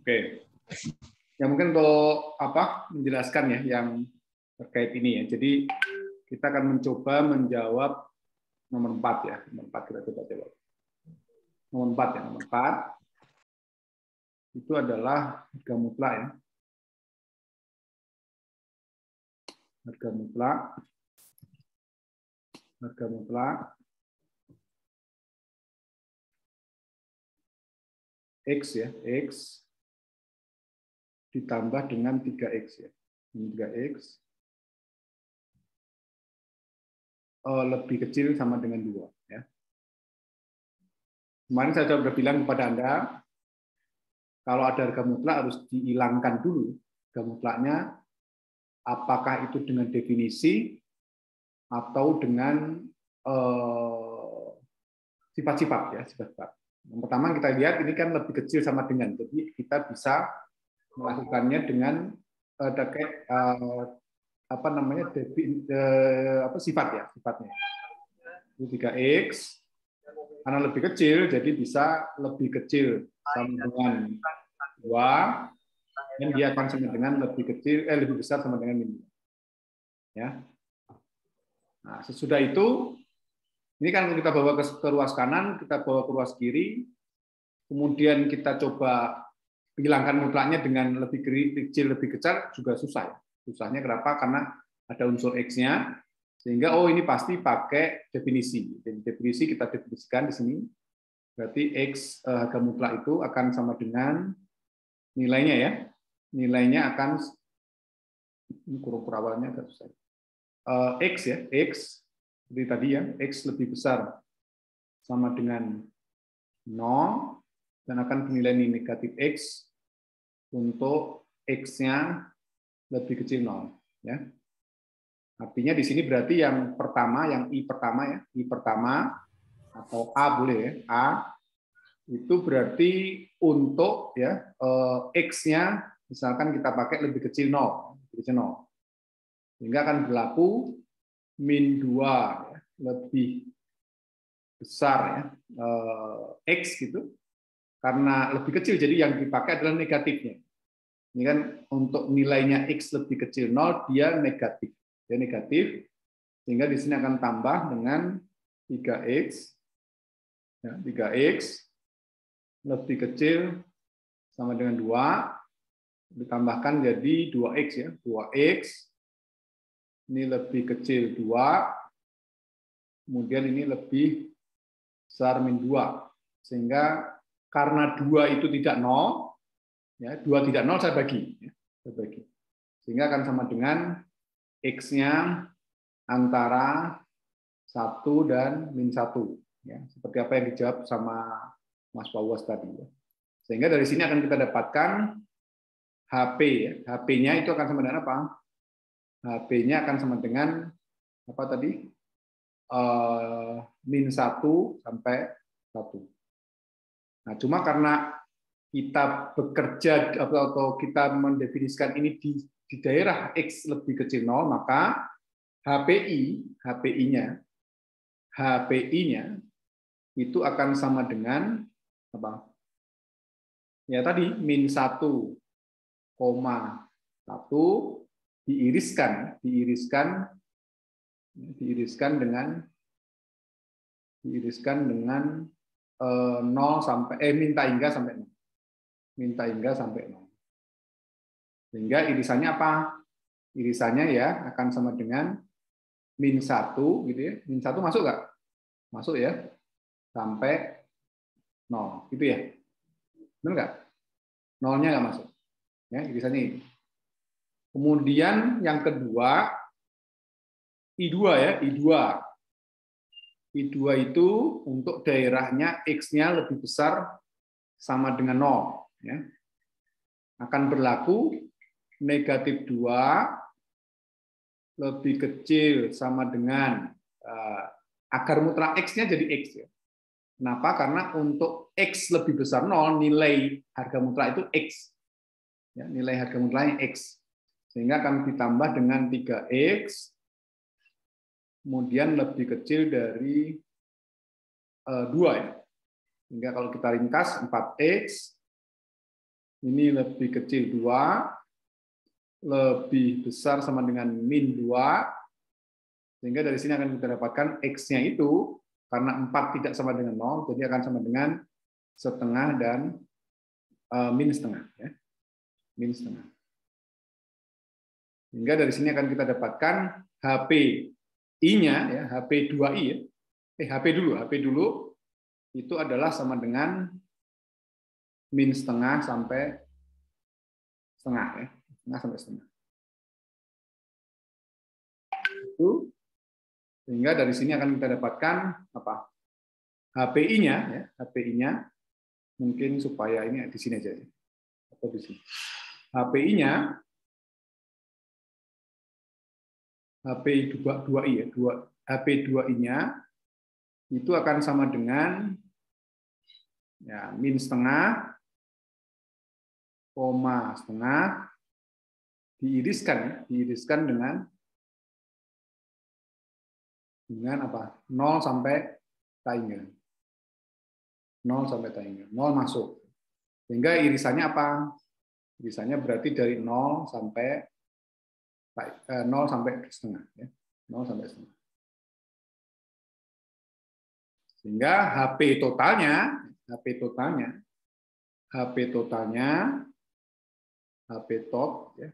Oke. Ya mungkin untuk menjelaskan ya yang terkait ini ya. Jadi kita akan mencoba menjawab nomor 4 ya. Nomor 4 kita coba jawab. Nomor 4 ya. Nomor 4 itu adalah harga mutlak ya. Harga mutlak. Harga mutlak X ya, X ditambah dengan 3X ya. Ini 3X lebih kecil sama dengan 2 ya. Kemarin saya sudah bilang kepada Anda, kalau ada harga mutlak harus dihilangkan dulu harga mutlaknya, apakah itu dengan definisi atau dengan sifat-sifat ya, sifat-sifat. Yang pertama kita lihat ini kan lebih kecil sama dengan, jadi kita bisa melakukannya dengan terkait sifat ya, sifatnya. Itu 3X karena lebih kecil jadi bisa lebih kecil sama dengan 2 dan dia akan sama dengan lebih besar sama dengan min. Ya. Nah, sesudah itu ini kan kita bawa ke ruas kanan, kita bawa ke ruas kiri, kemudian kita coba hilangkan mutlaknya dengan lebih kecil, lebih kecil juga susah ya. Susahnya kenapa? Karena ada unsur X-nya, sehingga ini pasti pakai definisi. Jadi definisi kita definisikan di sini. Berarti X harga mutlak itu akan sama dengan nilainya ya. Nilainya akan ini kurung perawalnya agak susah. X ya, X seperti tadi ya, X lebih besar sama dengan 0 dan akan bernilai negatif X untuk X-nya lebih kecil 0 ya. Artinya di sini berarti yang pertama, yang I pertama ya, I pertama atau A boleh ya, A itu berarti untuk ya X-nya misalkan kita pakai lebih kecil 0, sehingga akan berlaku min 2 ya, lebih besar ya X gitu, karena lebih kecil jadi yang dipakai adalah negatifnya. Ini kan untuk nilainya X lebih kecil 0 dia negatif. Dia negatif, sehingga di sini akan tambah dengan 3X. Ya, 3X lebih kecil sama dengan 2, ditambahkan jadi 2X ya. 2X, ini lebih kecil 2, kemudian ini lebih besar min 2. Sehingga karena 2 itu tidak 0, ya, 2 tidak 0 saya bagi. Ya, saya bagi. Sehingga akan sama dengan X-nya antara 1 dan min 1. Ya, seperti apa yang dijawab sama Mas Pawas tadi. Ya. Sehingga dari sini akan kita dapatkan HP. Ya. HP-nya itu akan sama dengan apa? HP-nya akan sama dengan apa tadi? Min 1 sampai 1. Nah, cuma karena kita bekerja atau kita mendefinisikan ini di daerah X lebih kecil 0, maka HPI-nya itu akan sama dengan apa? Ya tadi min 1,1 diiriskan dengan 0 sampai minta hingga sampai 0. Minta hingga sampai 0. Sehingga irisannya apa? Irisannya ya akan sama dengan min 1 gitu ya. Min 1 masuk nggak? Masuk ya. Sampai 0 gitu ya. Benar nggak? 0-nya nggak masuk. Ya, irisannya ini. Kemudian yang kedua I2 ya, I2. I2 itu untuk daerahnya X-nya lebih besar sama dengan 0 ya. Akan berlaku negatif 2 lebih kecil sama dengan akar mutlak X-nya jadi X ya. Kenapa? Karena untuk X lebih besar 0, nilai harga mutlak itu X. Ya, nilai harga mutlaknya X. Sehingga akan ditambah dengan 3X, kemudian lebih kecil dari 2 ya. Sehingga kalau kita ringkas 4X, Ini lebih kecil 2, lebih besar sama dengan min 2, sehingga dari sini akan kita dapatkan X-nya itu, karena 4 tidak sama dengan 0, jadi akan sama dengan setengah dan min setengah. Ya. Min setengah. Sehingga dari sini akan kita dapatkan HPI-nya, ya, HP2I, ya. HP dulu, itu adalah sama dengan min setengah sampai setengah, ya. Setengah sampai setengah. Itu, sehingga dari sini akan kita dapatkan apa? HPI-nya, ya, HPI-nya mungkin supaya ini di sini aja, ya. Atau di sini. HPI-nya HP2I, ya, HP2I-nya itu akan sama dengan ya, min setengah, koma setengah, diiriskan dengan apa? 0 sampai taingga. 0 sampai taingga. 0 masuk. Sehingga irisannya apa? Irisannya berarti dari 0 sampai setengah, ya. 0 sampai setengah. Sehingga HP totalnya HP top, ya,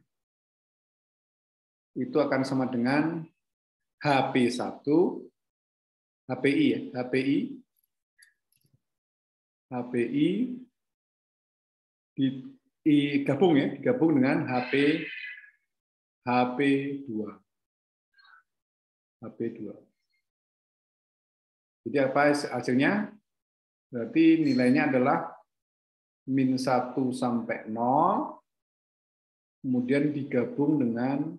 itu akan sama dengan HP1, HPI, ya, HPI digabung dengan HP2. Jadi apa hasilnya? Berarti nilainya adalah min 1 sampai 0, kemudian digabung dengan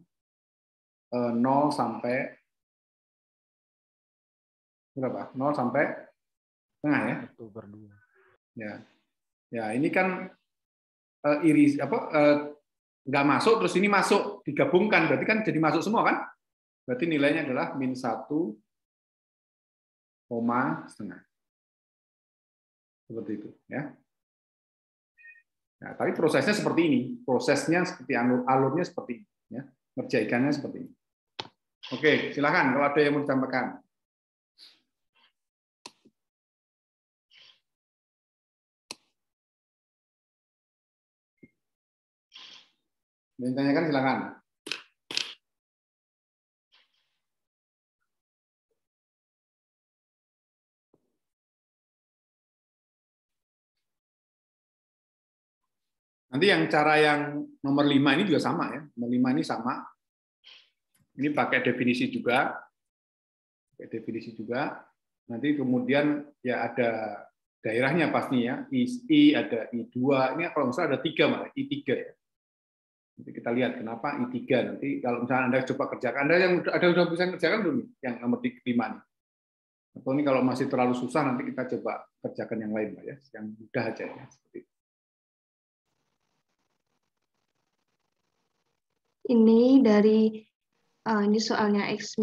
0 sampai berapa? 0 sampai setengah, ya? 1/2. Ya. Ya, ini kan iris nggak masuk, terus ini masuk, digabungkan, berarti kan jadi masuk semua, kan? Berarti nilainya adalah min 1, setengah. Seperti itu, ya. Nah, tapi prosesnya seperti ini. Prosesnya seperti alurnya seperti ini, ya. Ngerjaikannya seperti ini. Oke, silakan kalau ada yang mau ditambahkan. Yang tanyakan silakan. Nanti yang cara yang nomor 5 ini juga sama, ya. Nomor 5 ini sama. Ini pakai definisi juga. Nanti kemudian ya ada daerahnya pasti, ya. I ada I2. Ini kalau misalnya ada 3 malah, I3, ya. Nanti kita lihat kenapa I3 nanti kalau misalnya Anda coba kerjakan. Anda yang udah bisa kerjakan belum yang nomor 5 nih? Atau ini kalau masih terlalu susah nanti kita coba kerjakan yang lain, Pak, ya. Yang mudah aja, ya, seperti itu. Ini dari ini soalnya X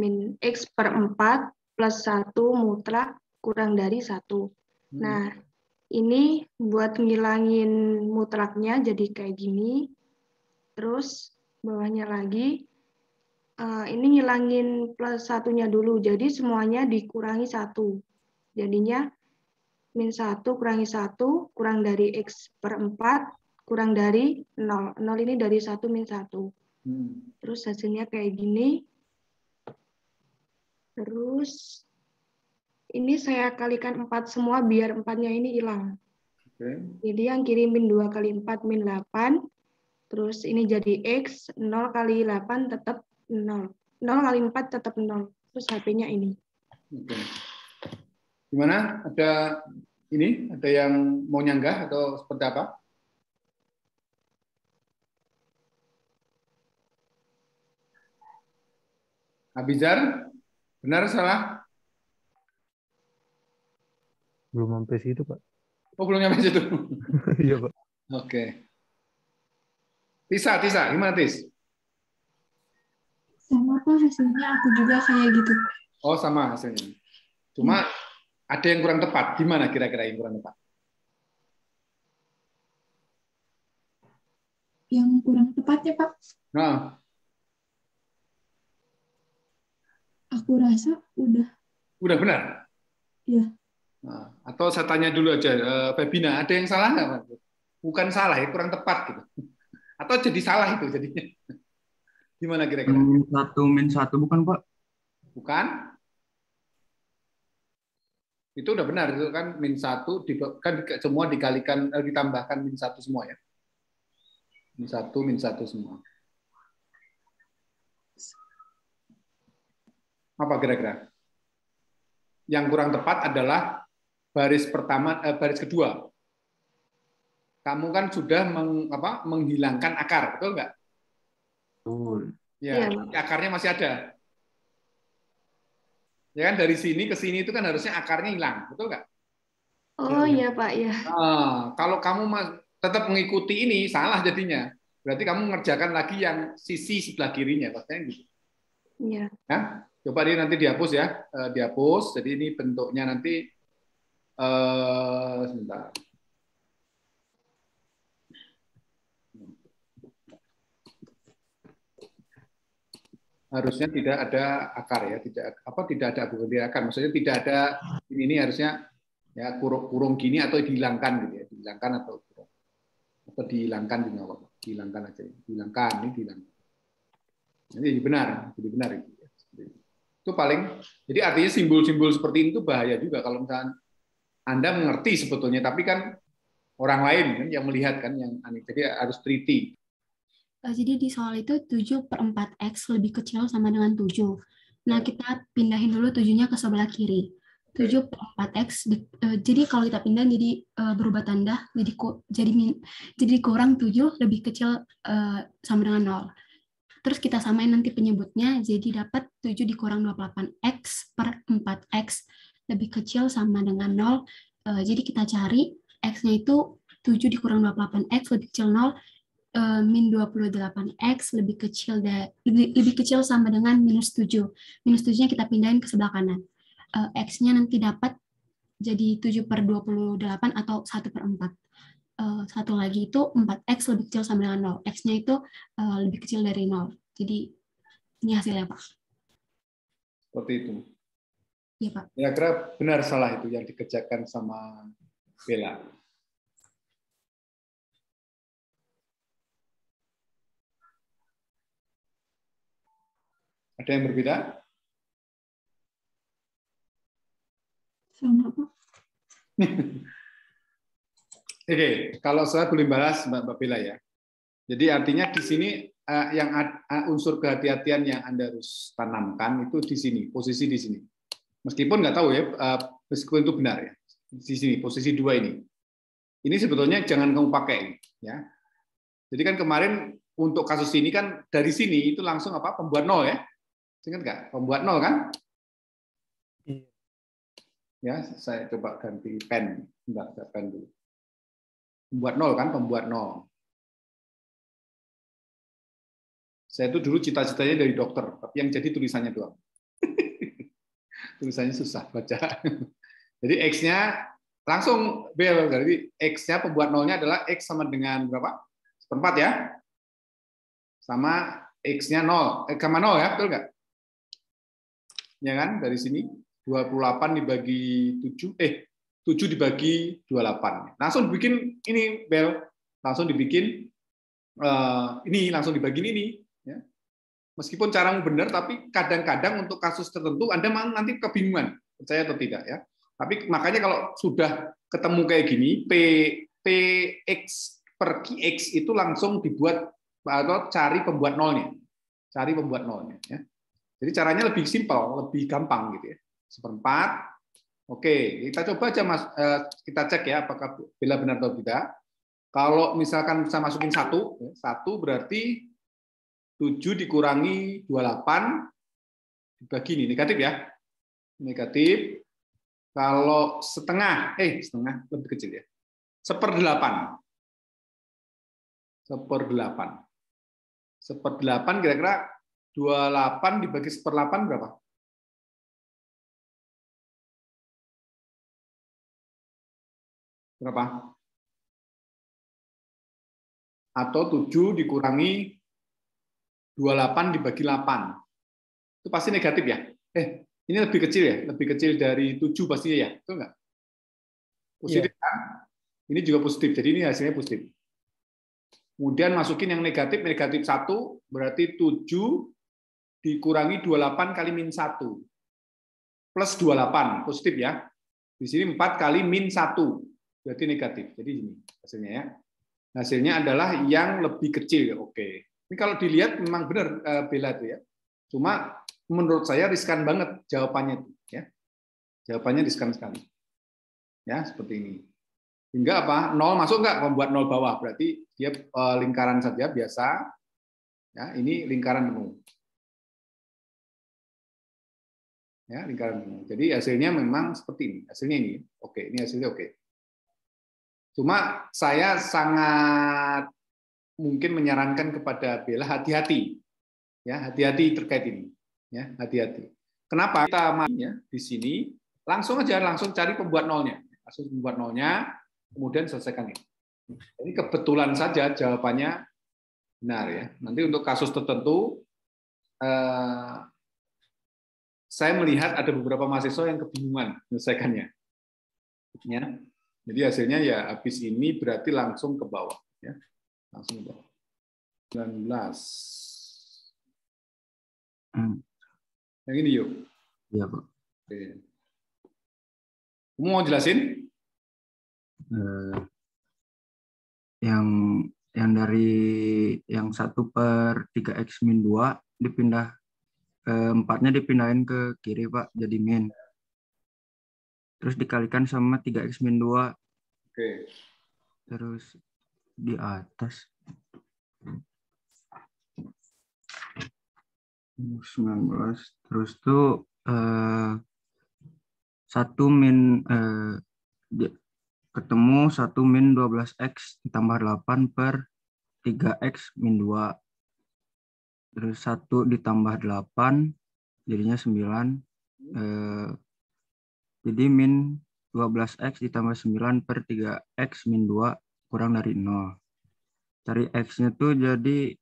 per 4 plus 1 mutlak kurang dari 1. Nah, ini buat ngilangin mutlaknya jadi kayak gini. Terus bawahnya lagi, ini ngilangin plus 1-nya dulu. Jadi semuanya dikurangi 1. Jadinya min 1 kurangi 1 kurang dari X per 4 kurang dari 0. 0 ini dari 1 min 1. Terus hasilnya kayak gini. Terus ini saya kalikan 4 semua biar 4-nya ini hilang. Jadi yang kiri min 2 kali 4 min 8. Terus ini jadi X, 0 kali 8 tetap 0. 0 kali 4 tetap 0. Terus HP-nya ini. Gimana? Ada yang mau nyanggah atau seperti apa? Abizar, benar salah? Belum sampai situ, Pak. Oh, belum sampai situ. Iya, Pak. Oke. Tisa, gimana Tis? Sama Pak, hasilnya aku juga kayak gitu. Oh, sama hasilnya. Cuma ada yang kurang tepat. Gimana kira-kira yang kurang tepat? yang kurang tepatnya, Pak. Nah, Aku rasa udah benar. ya. Nah, atau saya tanya dulu aja, Febina, ada yang salah nggak, Pak? Bukan salah ya, kurang tepat gitu. Atau jadi salah itu jadinya. Gimana kira-kira? Min satu bukan Pak? Bukan? Itu udah benar, itu kan -1 kan semua dikalikan, ditambahkan -1 semua ya. -1 semua. Apa kira-kira? Yang kurang tepat adalah baris pertama, baris kedua. Kamu kan sudah menghilangkan akar, betul nggak? Betul. Ya, Iya. akarnya masih ada. Ya kan dari sini ke sini itu kan harusnya akarnya hilang, betul nggak? Oh iya Pak, ya. Nah, kalau kamu tetap mengikuti ini salah jadinya. Berarti kamu mengerjakan lagi yang sisi sebelah kirinya, pastinya gitu. Iya. Ya, coba dia nanti dihapus ya, dihapus. Jadi ini bentuknya nanti sebentar. Harusnya tidak ada akar ya, tidak ada bukan akar, maksudnya tidak ada ini harusnya ya kurung gini atau dihilangkan gitu ya, dihilangkan atau kurung atau dihilangkan juga apa, dihilangkan aja, dihilangkan ini dihilangkan. Jadi benar itu. Ya. Itu paling, jadi artinya simbol-simbol seperti ini itu bahaya juga kalau misalnya Anda mengerti sebetulnya, tapi kan orang lain kan yang melihat kan yang aneh, jadi harus teliti. Jadi di soal itu 7/4X lebih kecil sama dengan 7. Nah, kita pindahin dulu 7-nya ke sebelah kiri. 7/4X, jadi kalau kita pindah jadi berubah tanda, jadi kurang 7 lebih kecil sama dengan 0. Terus kita samain nanti penyebutnya, jadi dapat 7 dikurang 28X per 4X lebih kecil sama dengan 0. Jadi kita cari X-nya itu 7 dikurang 28X lebih kecil 0, min 28X lebih kecil sama dengan -7. -7-nya kita pindahin ke sebelah kanan. X-nya nanti dapat jadi 7/28 atau 1/4. Satu lagi itu 4X lebih kecil sama dengan 0. X-nya itu lebih kecil dari 0. Jadi ini hasilnya, Pak. Seperti itu. Iya, Pak. Kira-kira benar salah itu yang dikerjakan sama Bella. Ada yang berbeda? Sama, Pak. Oke, kalau saya boleh balas Mbak Bella ya. Jadi artinya di sini yang unsur kehati-hatian yang Anda harus tanamkan itu di sini, posisi di sini. Meskipun nggak tahu ya, meskipun itu benar ya. Di sini, posisi 2 ini. Ini sebetulnya jangan kamu pakai ya. Jadi kan kemarin untuk kasus ini kan dari sini itu langsung pembuat 0 ya. Ingat nggak? Pembuat 0 kan? Ya, saya coba ganti pen. Enggak, saya pen dulu. Pembuat 0 kan, pembuat 0. Saya itu dulu cita-citanya dari dokter, tapi yang jadi tulisannya doang. Tulisannya susah baca. Jadi X-nya langsung Bel, jadi X-nya pembuat 0-nya adalah X sama dengan berapa? 1/4 ya? Sama X-nya 0. Sama 0 ya, betul nggak? Ya kan, dari sini 28 dibagi 7, 7 dibagi 28. Langsung dibikin ini, Bel. Langsung dibikin ini, langsung dibagi ini. Ya. Meskipun caramu benar, tapi kadang-kadang untuk kasus tertentu Anda nanti kebingungan, percaya atau tidak ya. Tapi makanya kalau sudah ketemu kayak gini, Px per Qx itu langsung dibuat atau cari pembuat nolnya. Cari pembuat nolnya. Ya. Jadi caranya lebih simpel, lebih gampang gitu ya. 1/4. Oke, kita coba aja Mas, kita cek ya apakah Bella benar atau tidak. Kalau misalkan saya masukin 1 berarti 7 dikurangi 28 dibagi ini negatif ya. Negatif. Kalau setengah lebih kecil ya. 1/8. 1/8. 1/8 kira-kira 28 dibagi 1/8 berapa? Berapa? Atau 7 dikurangi 28 dibagi 8. Itu pasti negatif ya? Ini lebih kecil ya? Lebih kecil dari 7 pastinya ya? Itu enggak? Positif kan? Ini juga positif, jadi ini hasilnya positif. Kemudian masukin yang negatif 1, berarti 7 dikurangi 28 kali min 1. Plus 28, positif ya. Di sini 4 kali min 1, berarti negatif. Jadi ini hasilnya ya. Hasilnya adalah yang lebih kecil. Oke. Ini kalau dilihat memang benar Bella itu ya. Cuma menurut saya riskan banget jawabannya itu ya. Jawabannya riskan sekali. Ya, seperti ini. Hingga apa? 0 masuk enggak? Membuat 0 bawah. Berarti dia lingkaran saja biasa. Ya, ini lingkaran penuh. Ya, lingkaran penuh. Jadi hasilnya memang seperti ini. Hasilnya ini. Oke, ini hasilnya oke. Cuma saya sangat mungkin menyarankan kepada Bella hati-hati. Ya, hati-hati terkait ini. Ya, hati-hati. Kenapa? Kita mainnya di sini langsung cari pembuat nolnya. Langsung pembuat nolnya, kemudian selesaikan ini. Jadi kebetulan saja jawabannya benar ya. Nanti untuk kasus tertentu saya melihat ada beberapa mahasiswa yang kebingungan menyelesaikannya. Ya. Jadi hasilnya ya habis ini berarti langsung ke bawah ya. Langsung ke bawah. 19. Yang ini yuk. Iya, Pak. Oke. Kamu mau jelasin? Yang dari yang 1/3x min 2 dipindah 4-nya dipindahin ke kiri, Pak, jadi min. Terus dikalikan sama 3x min 2. Oke. Terus di atas 19. Terus tuh 1 min ketemu 1 min 12x ditambah 8 per 3x min 2. Terus 1 ditambah 8 jadinya 9. Jadi min 12x ditambah 9 per 3x min 2 kurang dari 0. Cari x-nya tuh jadi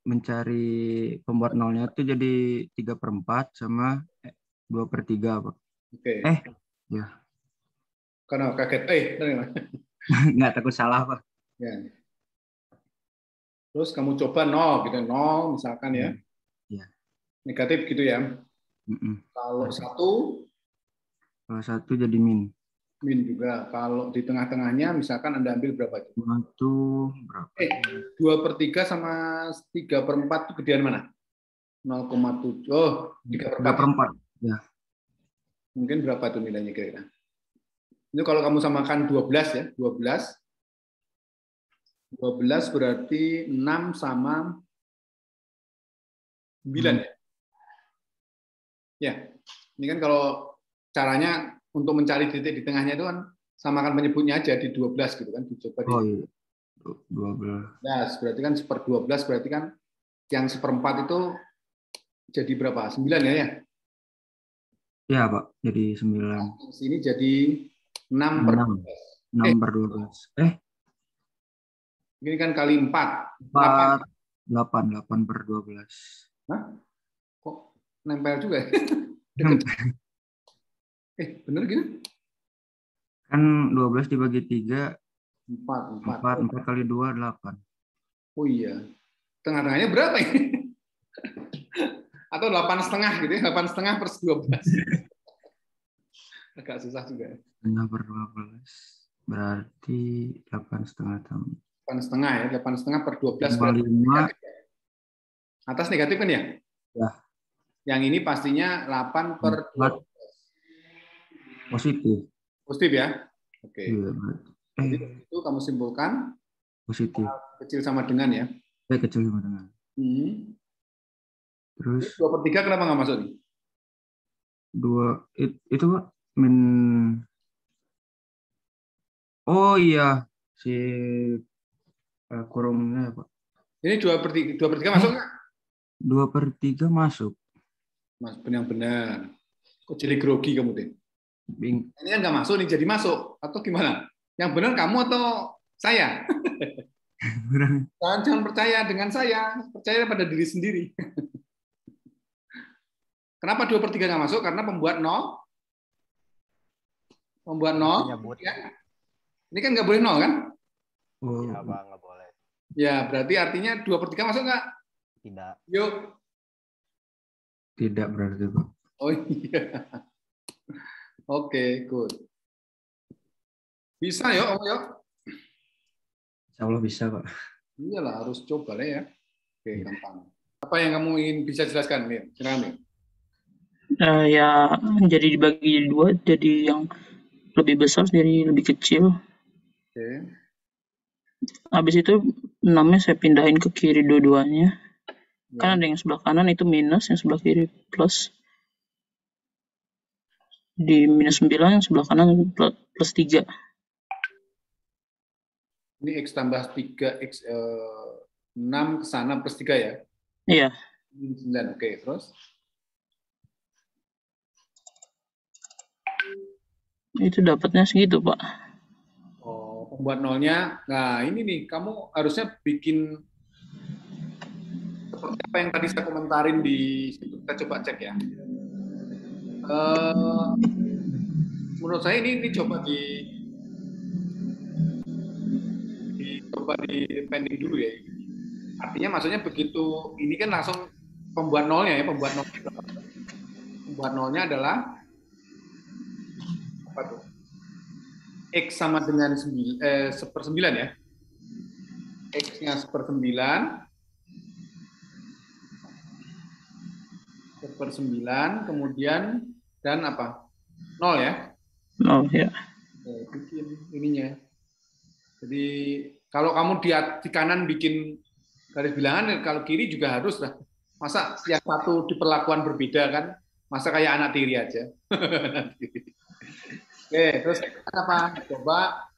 mencari pembuat nolnya tuh jadi 3/4 sama 2/3, Pak. Oke. Ya. Karena kaget. Nggak takut salah, Pak. Ya. Terus kamu coba 0 gitu, 0 misalkan ya. Iya. Negatif gitu ya. Kalau 1 jadi min. Min juga. Kalau di tengah-tengahnya misalkan Anda ambil berapa itu? 2/3 sama 3/4 itu gedean mana? 0,7. Oh, 3/4. Ya. Mungkin berapa itu nilainya kira-kira? Itu kalau kamu samakan 12 ya, 12 berarti 6 sama 9 ya. Ya, ini kan kalau caranya untuk mencari titik di tengahnya itu kan samakan penyebutnya aja di 12 gitu kan, dicoba di 12. Berarti kan 1/12 berarti kan yang 1/4 itu jadi berapa? 9 ya? Iya, Pak, jadi 9. Di sini jadi 6/12. 6/12. Ini kan kali 4. 8/12. Hah? Kok nempel juga ya? Bener gitu? Kan 12 dibagi 3. 4 kali 2, 8. Oh iya. Tengah-tengahnya berapa ini? Atau 8,5 gitu ya? 8,5/12. Agak susah juga. 5/12. Berarti 8,5 tahun. 8,5 ya. 8,5/12 berarti 5. Atas negatif kan ya? Ya. Yang ini pastinya 8/12. Positif. Positif ya? Oke. Iya, Jadi itu kamu simpulkan positif. kecil sama dengan ya? Kecil sama dengan. Terus 2/3 kenapa nggak masuk nih? 2 itu Pak min. Oh iya, si kurungnya Pak. Ini 2/3 masuk nggak? 2/3 masuk. Mas, benar-benar. Kok jadi grogi kamu deh? Ini kan nggak masuk nih, jadi masuk atau gimana? Yang benar kamu atau saya? Jangan percaya dengan saya, percaya pada diri sendiri. Kenapa 2/3 nggak masuk? Karena pembuat 0. Pembuat 0. Ya. Ini kan nggak boleh 0 kan? Iya, Pak, nggak boleh. Ya, berarti artinya 2/3 masuk nggak? Tidak. Yuk. Tidak berarti, Pak. Oh iya. Oke, good. Bisa yuk, Om yuk. Insya Allah bisa, Pak. Iyalah, harus coba lah ya. Oke, gampang. Apa yang kamu ingin bisa jelaskan, Mir? Silakan, Mir. Ya, jadi dibagi dua, jadi yang lebih besar jadi lebih kecil. Oke. Habis itu 6-nya saya pindahin ke kiri dua-duanya. Kan ada yang sebelah kanan itu minus, yang sebelah kiri plus. Di -9, yang sebelah kanan plus 3. Ini X tambah 3, X 6 ke sana plus 3 ya? Iya. 9, oke. Terus? Itu dapatnya segitu, Pak. Oh, pembuat nolnya. Nah, ini nih, kamu harusnya bikin seperti apa yang tadi saya komentarin di situ. Kita coba cek ya. Menurut saya ini coba coba di pending dulu ya. Artinya maksudnya begitu ini kan langsung pembuat nolnya ya, pembuat nolnya adalah apa tuh? X sama dengan 1/9 ya. X-nya 1/9, kemudian dan apa? 0 ya? 0 ya. Bikin ininya. Jadi kalau kamu di kanan bikin garis bilangan, kalau kiri juga harus lah. Masa yang satu diperlakuan berbeda kan? Masa kayak anak tiri aja. Oke, terus apa? Coba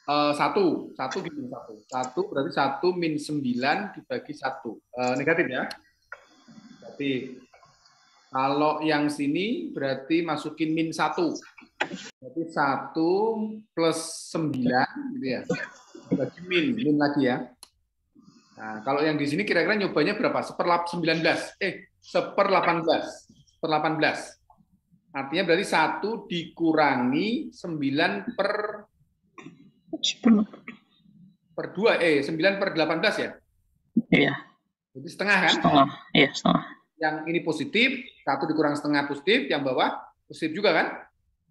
1 gitu, 1 berarti 1 min 9 dibagi 1. Negatif ya? Berarti kalau yang sini berarti masukin min 1. Berarti 1 plus 9 gitu ya. Bagi min lagi ya. Nah, kalau yang di sini kira-kira nyobanya berapa? 1/18. 1/18. Artinya berarti 1 dikurangi 9/2. 9/18 ya? Iya. Jadi setengah kan? Setengah. Iya, setengah. Yang ini positif, 1 dikurang setengah positif, yang bawah positif juga kan?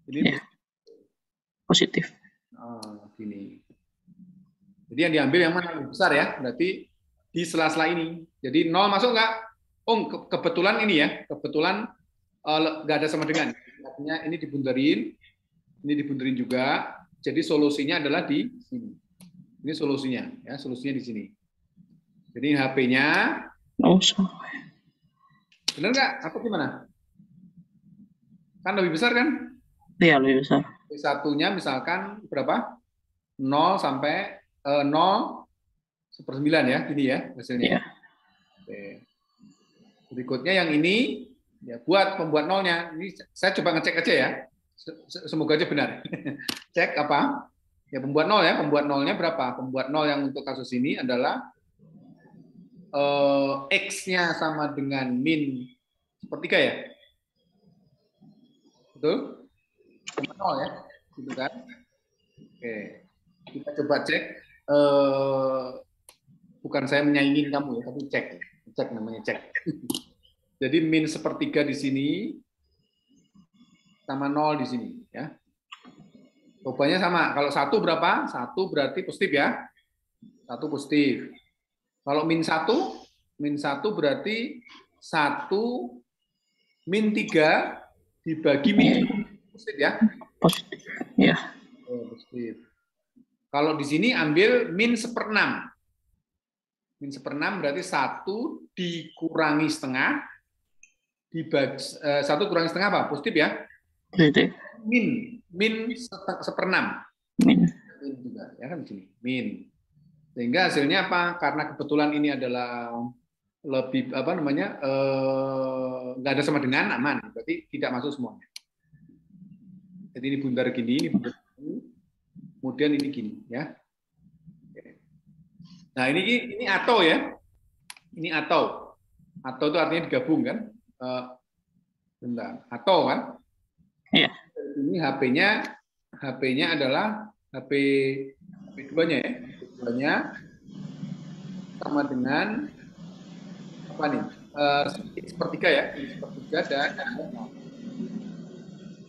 Ini ya. Positif. Gini. Jadi yang diambil yang mana lebih besar ya? Berarti di sela-sela ini. Jadi 0 masuk nggak? Oh, kebetulan ini ya. Kebetulan nggak ada sama dengan. Artinya ini dibunterin juga. Jadi solusinya adalah di sini. Ini solusinya, ya. Solusinya di sini. Jadi HP-nya. Oh, salah. Benar nggak? Apa gimana? Kan lebih besar kan? Iya, lebih besar. Satunya misalkan berapa? 0 sampai 0/9 ya, gini ya hasilnya. Iya. Oke. Berikutnya yang ini, ya buat pembuat nolnya. Ini saya coba ngecek aja ya. Semoga aja benar. Cek apa? Ya pembuat nol ya. Pembuat nolnya berapa? Pembuat nol yang untuk kasus ini adalah X-nya sama dengan min 1/3 ya. Betul? Sama nol ya. Gitu kan? Oke. Kita coba cek. Bukan saya menyaingin kamu ya, tapi cek. Cek namanya cek. Jadi min 1/3 di sini sama 0 di sini ya. Cobanya sama. Kalau 1 berapa? 1 berarti positif ya. 1 positif. Kalau min 1 berarti 1 min 3 dibagi min positif ya. Positif. Ya. Positif. Kalau di sini ambil min 1/6. Min 1/6 berarti 1 dikurangi setengah dibagi 1 kurangi setengah apa? Positif ya? Positif. Min 1/6. Min juga ya kan di sini. Min. Sehingga hasilnya apa? Karena kebetulan ini adalah lebih apa namanya? Nggak ada sama dengan aman. Berarti tidak masuk semuanya. Jadi ini bundar gini, ini bundar gini. kemudian ini gini ya. Nah ini atau ya, ini atau itu artinya digabung kan, bentar, atau kan? Iya. Ini HP-nya adalah HP 2-nya ya, HP 2-nya sama dengan apa nih? Sepertiga ya, sepertiga dan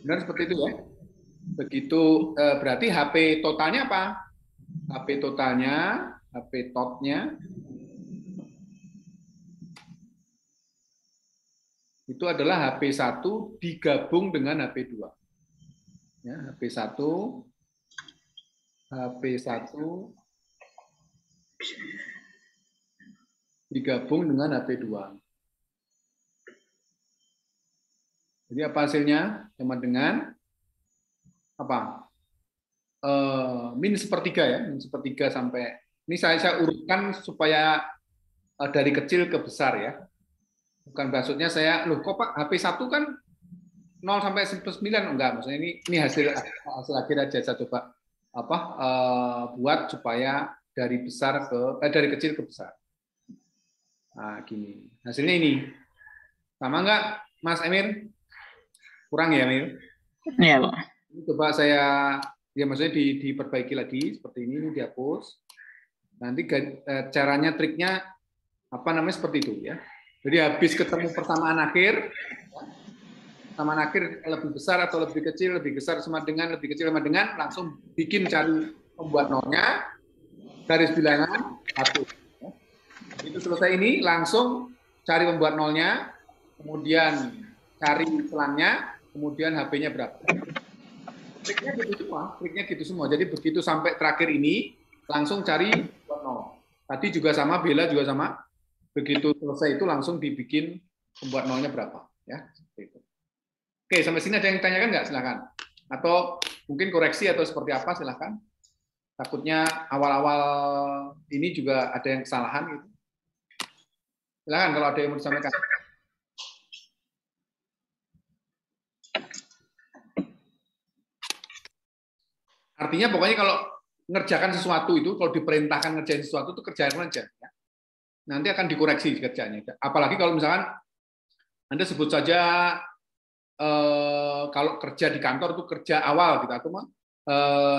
benar seperti itu ya. Begitu berarti HP totalnya apa? HP totalnya, HP totnya itu adalah HP 1 digabung dengan HP 2. Ya, HP 1 digabung dengan HP 2. Jadi apa hasilnya? Sama dengan apa? Min sepertiga ya, min sepertiga sampai ini saya urutkan supaya dari kecil ke besar ya. Bukan maksudnya saya loh kok Pak HP 1 kan 0 sampai 9 enggak, maksudnya ini hasil akhir aja saya coba buat supaya dari kecil ke besar. Nah, gini. Hasilnya ini. Sama enggak Mas Emir? Kurang ya, Emir? Iya, Pak. Ini coba saya ya maksudnya diperbaiki lagi seperti ini dihapus. Nanti caranya triknya apa namanya seperti itu ya. Jadi habis ketemu persamaan akhir lebih besar atau lebih kecil, lebih besar sama dengan, lebih kecil sama dengan, langsung cari pembuat nolnya, garis bilangan 1. Itu selesai ini, langsung cari pembuat nolnya, kemudian cari selangnya, kemudian HP-nya berapa. Triknya gitu semua. Jadi begitu sampai terakhir ini, langsung cari pembuat nol. Tadi juga sama, Bella juga sama. Begitu selesai itu langsung dibikin pembuat nolnya berapa. Ya, seperti itu. Oke, sampai sini ada yang tanyakan nggak? Silakan. Atau mungkin koreksi atau seperti apa? Silakan. Takutnya awal-awal ini juga ada yang kesalahan gitu. Silakan kalau ada yang mau disampaikan. Artinya pokoknya kalau ngerjakan sesuatu itu, kalau diperintahkan ngerjain sesuatu itu kerjakan aja. Ya. Nanti akan dikoreksi kerjanya. Apalagi kalau misalkan Anda sebut saja kalau kerja di kantor itu kerja awal gitu atau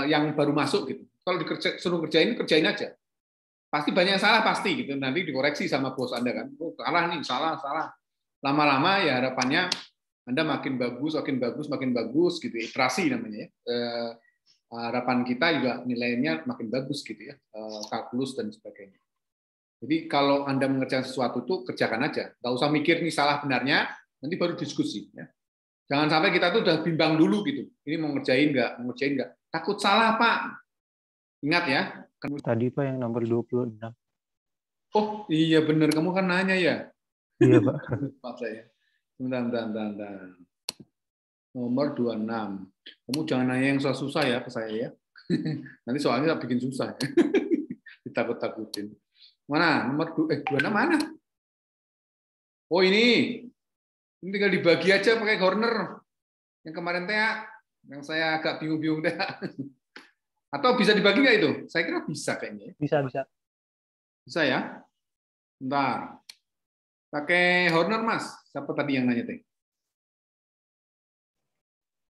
yang baru masuk gitu. Kalau suruh kerjain aja. Pasti banyak yang salah pasti gitu. Nanti dikoreksi sama bos Anda kan. Oh, salah nih, salah. Lama-lama ya harapannya Anda makin bagus gitu. Iterasi namanya ya. Harapan kita juga nilainya makin bagus gitu ya. Kalkulus dan sebagainya. Jadi kalau Anda mengerjakan sesuatu itu kerjakan aja. Nggak usah mikir nih salah benarnya, nanti baru diskusi ya. Jangan sampai kita tuh udah bimbang dulu gitu. Ini mau ngerjain nggak? Takut salah, Pak. Ingat ya. Tadi Pak yang nomor 26. Oh, iya bener. Kamu kan nanya ya? Iya, Pak. Maaf saya. Bentar. Nomor 26. Kamu jangan nanya yang susah-susah ya ke saya ya. Nanti soalnya bikin susah. Ditakut-takutin. Mana? Nomor 26 mana? Oh, ini. Ini tinggal dibagi aja pakai corner. Yang kemarin Tea, yang saya agak bingung Tea. Atau bisa dibagi nggak itu? Saya kira bisa kayaknya. Bisa. Bisa ya? Bentar. Pakai horner, Mas. Siapa tadi yang nanya, Teh?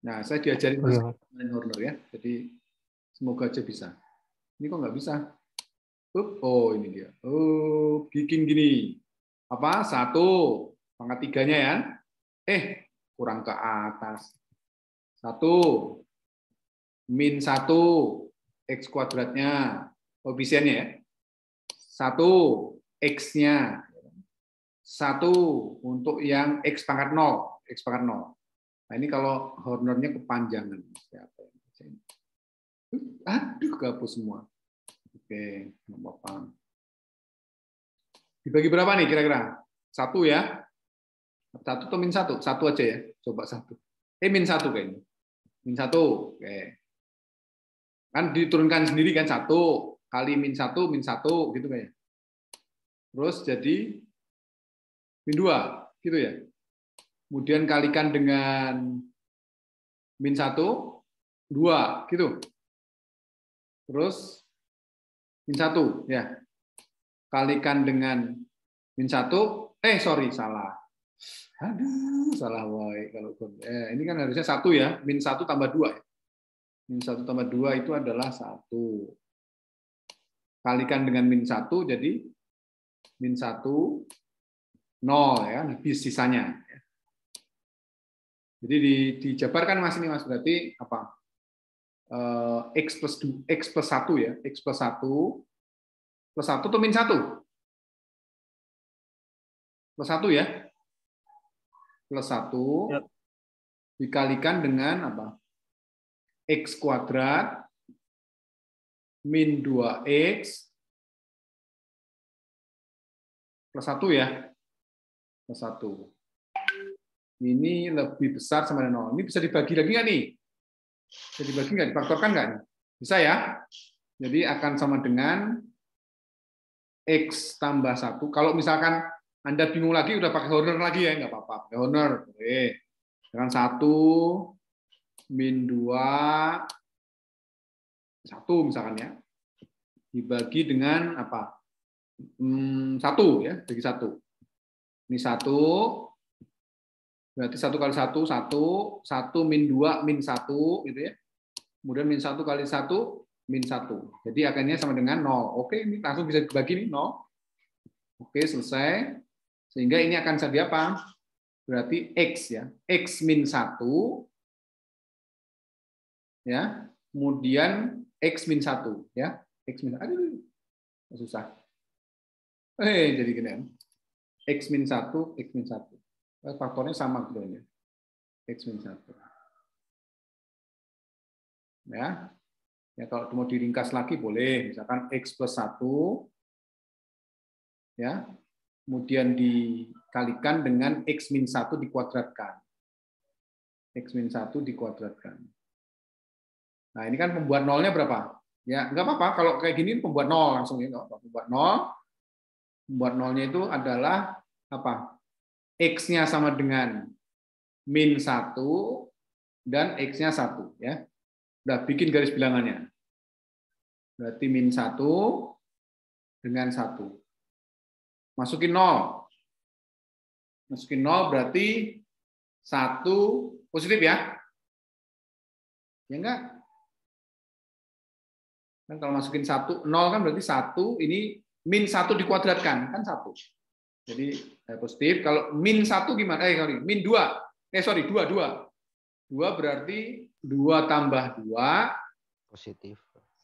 Nah, saya diajarin Mas horner ya. Jadi semoga aja bisa. Ini kok nggak bisa? Oh, ini dia. Oh, bikin gini. Apa? 1 pangkat 3-nya ya. Kurang ke atas. 1 min 1 X kuadratnya. Koefisiennya ya. 1 X-nya. 1 untuk yang X pangkat 0. Nah, ini kalau hornernya kepanjangan. Aduh, gabus semua. Oke, nggak apa-apa. Dibagi berapa nih kira-kira? 1 ya? 1 atau min 1? 1 aja ya. Coba 1. Min 1 kayaknya. Min 1. Oke. Kan diturunkan sendiri kan 1 kali min 1 gitu kayaknya. Terus jadi min 2 gitu ya. Kemudian kalikan dengan min 1 2 gitu. terus min 1 ya. Kalikan dengan min 1, salah. Aduh, salah wae kalau ini kan harusnya 1 ya, min 1 tambah 2 ya. Min 1 tambah 2 itu adalah 1. Kalikan dengan min 1 jadi min 1 0 ya, habis sisanya. Jadi dijabarkan Mas ini Mas, berarti apa? X plus 1 ya, X plus 1 atau min 1? Plus 1 ya. Plus 1 yep. Dikalikan dengan apa? X kuadrat min 2X plus 1 ya. Plus 1. Ini lebih besar sama dengan 0. Ini bisa dibagi lagi nggak nih? Bisa dibagi nggak? Difaktorkan nggak? Bisa ya? Jadi akan sama dengan X tambah 1. Kalau misalkan Anda bingung lagi, udah pakai Horner lagi ya, nggak apa-apa. Pakai Horner. Boleh. Dengan 1 min 2, 1 misalkan ya. Dibagi dengan apa? 1 ya, bagi 1. Ini 1. Berarti 1 kali 1, 1 min 2, min 1, gitu ya. Kemudian min 1 kali 1, min 1. Jadi akhirnya sama dengan 0. Oke, ini langsung bisa dibagi nih, 0. Oke, selesai. Sehingga ini akan jadi apa? Berarti X ya. X min 1. Ya. Kemudian X min 1. Ya. X min 1. Aduh, susah. Jadi gini. X min 1, X min 1. Faktornya sama gitu ya. X min 1. Ya. Ya kalau mau diringkas lagi boleh, misalkan X plus 1 ya. Kemudian dikalikan dengan X min 1 dikuadratkan. X min 1 dikuadratkan. Nah, ini kan pembuat nolnya berapa? Ya, enggak apa-apa kalau kayak gini pembuat nol langsung ya, enggak apa-apa. Pembuat nol. Pembuat nolnya itu adalah apa? X-nya sama dengan min 1 dan X-nya 1 ya. Udah bikin garis bilangannya. Berarti min 1 dengan 1. Masukin 0. Masukin 0 berarti 1 positif ya. Ya enggak? Kan kalau masukin 1, 0 kan berarti 1, ini min 1 dikuadratkan kan 1. Jadi positif. Kalau min 1 gimana? Min 2. 2 berarti 2 tambah 2 positif.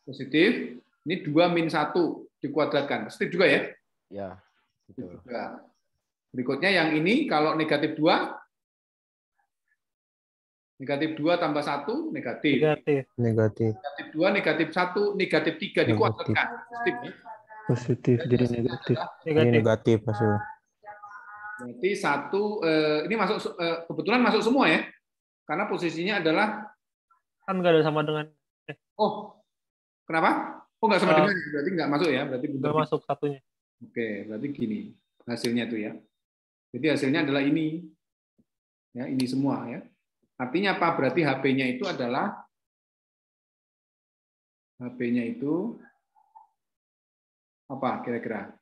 Positif. Ini 2 min 1 dikuadratkan. Positif juga ya? Ya, betul. Juga. Berikutnya yang ini kalau negatif 2 negatif 2 tambah 1 negatif. Negatif. Negatif 2 negatif 1 negatif 3 dikuadratkan. Positif ya? Positif jadi negatif. Ini negatif hasilnya. Berarti 1 ini masuk kebetulan masuk semua ya. Karena posisinya adalah kan nggak ada sama dengan Oh. Kenapa? Oh, nggak sama dengan berarti nggak masuk ya. Berarti nggak masuk satunya. Oke, berarti gini hasilnya itu ya. Jadi hasilnya adalah ini. Ya, ini semua ya. Artinya apa? Berarti HP-nya itu adalah HP-nya itu apa kira-kira?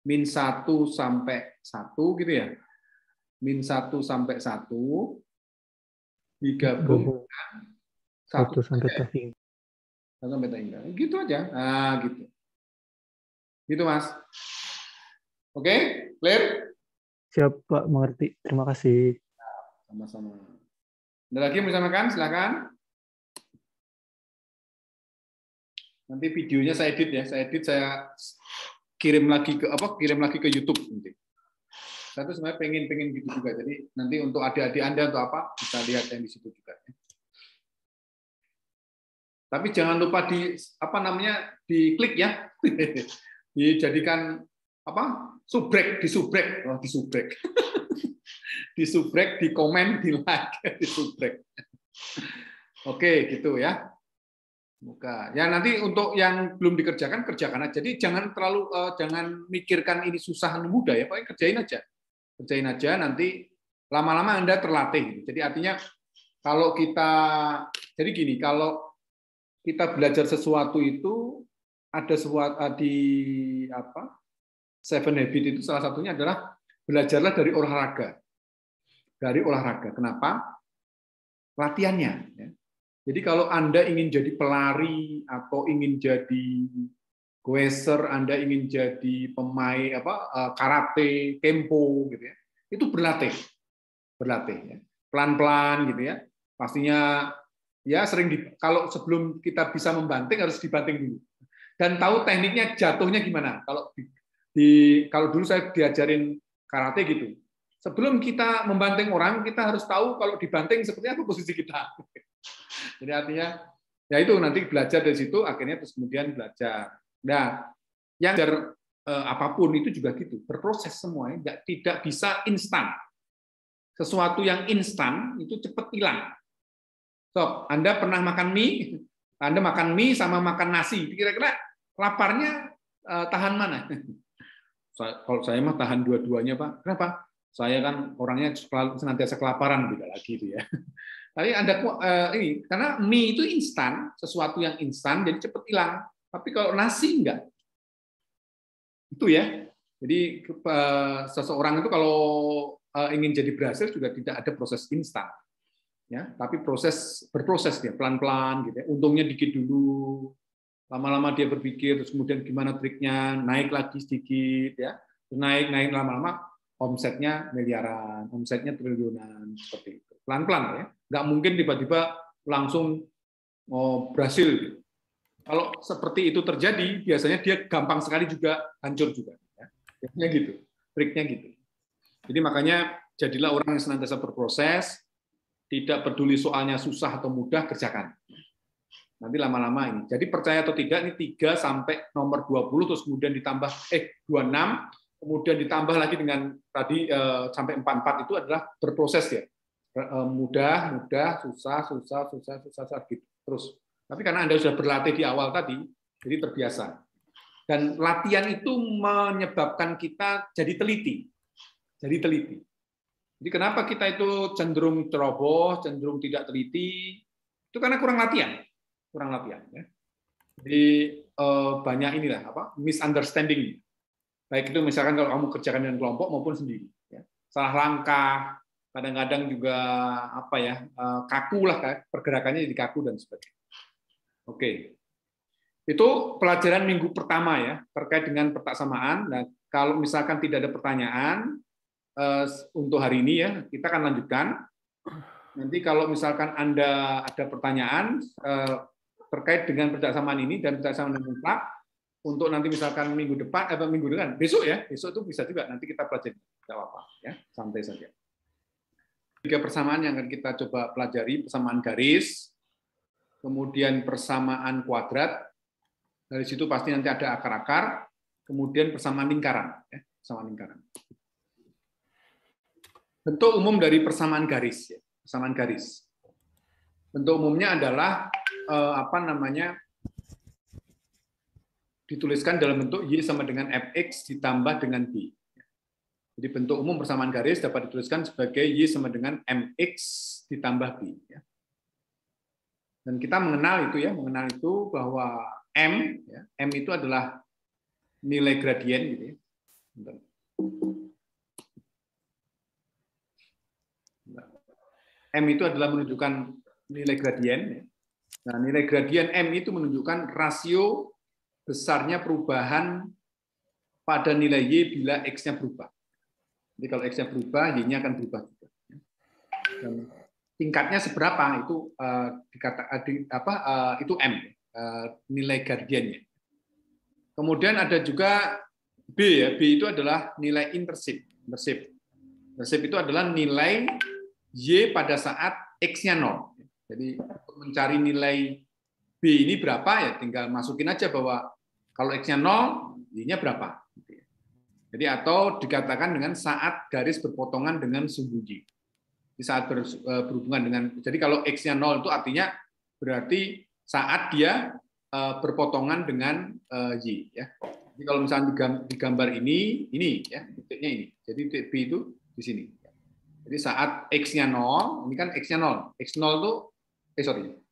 Min 1 sampai 1 gitu ya. Min 1 sampai 1 digabung dengan 1 sampai 3. 1 sampai 3. Gitu aja. Nah, gitu. Gitu, Mas. Oke, clear? Siap, Pak, mengerti. Terima kasih. Sama-sama. Ada lagi yang mau disampaikan? Silakan. Nanti videonya saya edit ya. Saya edit, saya kirim lagi ke YouTube nanti. Saya tuh sebenarnya pengen gitu juga. Jadi nanti untuk adik-adik Anda atau apa bisa lihat yang di situ juga. Tapi jangan lupa diklik ya. Dijadikan subrek, disubrek. Disubrek, di komen, di like, disubrek. Oke, gitu ya. Buka. Ya nanti untuk yang belum dikerjakan kerjakan aja. Jadi jangan mikirkan ini susah dan mudah ya, pokoknya kerjain aja. Kerjain aja nanti lama-lama Anda terlatih. Jadi artinya kalau kita belajar sesuatu itu ada di apa? Seven Habit itu salah satunya adalah belajarlah dari olahraga. Dari olahraga. Kenapa? Latihannya. Ya. Jadi kalau Anda ingin jadi pelari atau ingin jadi goeser, Anda ingin jadi pemain karate, kempo gitu ya. Itu berlatih. Berlatih ya. Pelan-pelan gitu ya. Pastinya ya kalau sebelum kita bisa membanting harus dibanting dulu. Dan tahu tekniknya jatuhnya gimana. Kalau dulu saya diajarin karate gitu. Sebelum kita membanting orang, kita harus tahu kalau dibanting seperti apa posisi kita. Jadi artinya ya itu nanti belajar dari situ, akhirnya terus kemudian belajar. Nah, yang belajar apapun itu juga gitu, berproses semuanya, tidak bisa instan. Sesuatu yang instan itu cepat hilang. So, Anda pernah makan mie? Anda makan mie sama makan nasi, kira-kira laparnya tahan mana? Kalau saya mah tahan dua-duanya, Pak. Kenapa? Saya kan orangnya senantiasa kelaparan, tidak lagi itu ya. Tapi ini karena mie itu instan, sesuatu yang instan jadi cepat hilang. Tapi kalau nasi enggak. Itu ya. Jadi seseorang itu kalau ingin jadi berhasil juga tidak ada proses instan. Ya, tapi berproses dia pelan-pelan gitu ya. Untungnya dikit dulu. Lama-lama dia berpikir terus kemudian gimana triknya, naik lagi sedikit ya. Terus naik lama-lama omsetnya miliaran, omsetnya triliunan seperti itu. Pelan-pelan ya. Nggak mungkin tiba-tiba langsung berhasil. Gitu. Kalau seperti itu terjadi, biasanya dia gampang sekali juga hancur juga. Ya. Biasanya gitu, triknya gitu. Jadi makanya jadilah orang yang senantiasa berproses, tidak peduli soalnya susah atau mudah, kerjakan. Nanti lama-lama ini. Jadi percaya atau tidak, ini 3 sampai nomor 20, terus kemudian ditambah 26, kemudian ditambah lagi dengan tadi sampai 44 itu adalah berproses ya. Mudah, susah gitu. Terus. Tapi karena Anda sudah berlatih di awal tadi, jadi terbiasa. Dan latihan itu menyebabkan kita jadi teliti. Jadi kenapa kita itu cenderung ceroboh, cenderung tidak teliti? Itu karena kurang latihan. Ya. Jadi banyak misunderstanding. Baik itu misalkan kalau kamu kerjakan dengan kelompok maupun sendiri. Ya. Salah langkah, kadang-kadang juga kaku lah, pergerakannya jadi kaku dan sebagainya. Oke, itu pelajaran minggu pertama ya terkait dengan peta samaan. Nah, kalau misalkan tidak ada pertanyaan untuk hari ini ya, kita akan lanjutkan. Nanti kalau misalkan Anda ada pertanyaan terkait dengan peta samaan ini dan peta samaan mutlak, untuk nanti misalkan minggu depan besok ya, besok itu bisa juga nanti kita pelajari, tidak apa-apa ya, santai saja. 3 persamaan yang akan kita coba pelajari, persamaan garis, kemudian persamaan kuadrat, dari situ pasti nanti ada akar-akar, kemudian persamaan lingkaran. Ya, persamaan lingkaran. Bentuk umum dari persamaan garis. Ya, persamaan garis. Bentuk umumnya adalah dituliskan dalam bentuk Y sama dengan Fx ditambah dengan B. Jadi bentuk umum persamaan garis dapat dituliskan sebagai Y sama dengan Mx ditambah B. Ya. Dan kita mengenal itu bahwa M itu adalah nilai gradien gitu ya. M itu adalah menunjukkan nilai gradien. Nah, nilai gradien M itu menunjukkan rasio besarnya perubahan pada nilai Y bila X-nya berubah. Jadi kalau X-nya berubah, Y-nya akan berubah juga. Dan tingkatnya seberapa itu itu M, nilai gradiennya. Kemudian ada juga B ya, B itu adalah nilai intercept. Intercept itu adalah nilai Y pada saat X-nya 0. Jadi untuk mencari nilai B ini berapa ya tinggal masukin aja bahwa kalau X-nya 0, Y-nya berapa. Jadi atau dikatakan dengan saat garis berpotongan dengan sumbu Y. Di saat berhubungan dengan, jadi kalau X-nya 0 itu artinya berarti saat dia berpotongan dengan Y. Ya. Jadi kalau misalnya di gambar ini ya, titiknya ini. Jadi titik B itu di sini. Jadi saat X-nya 0, ini kan X-nya 0. X0 itu,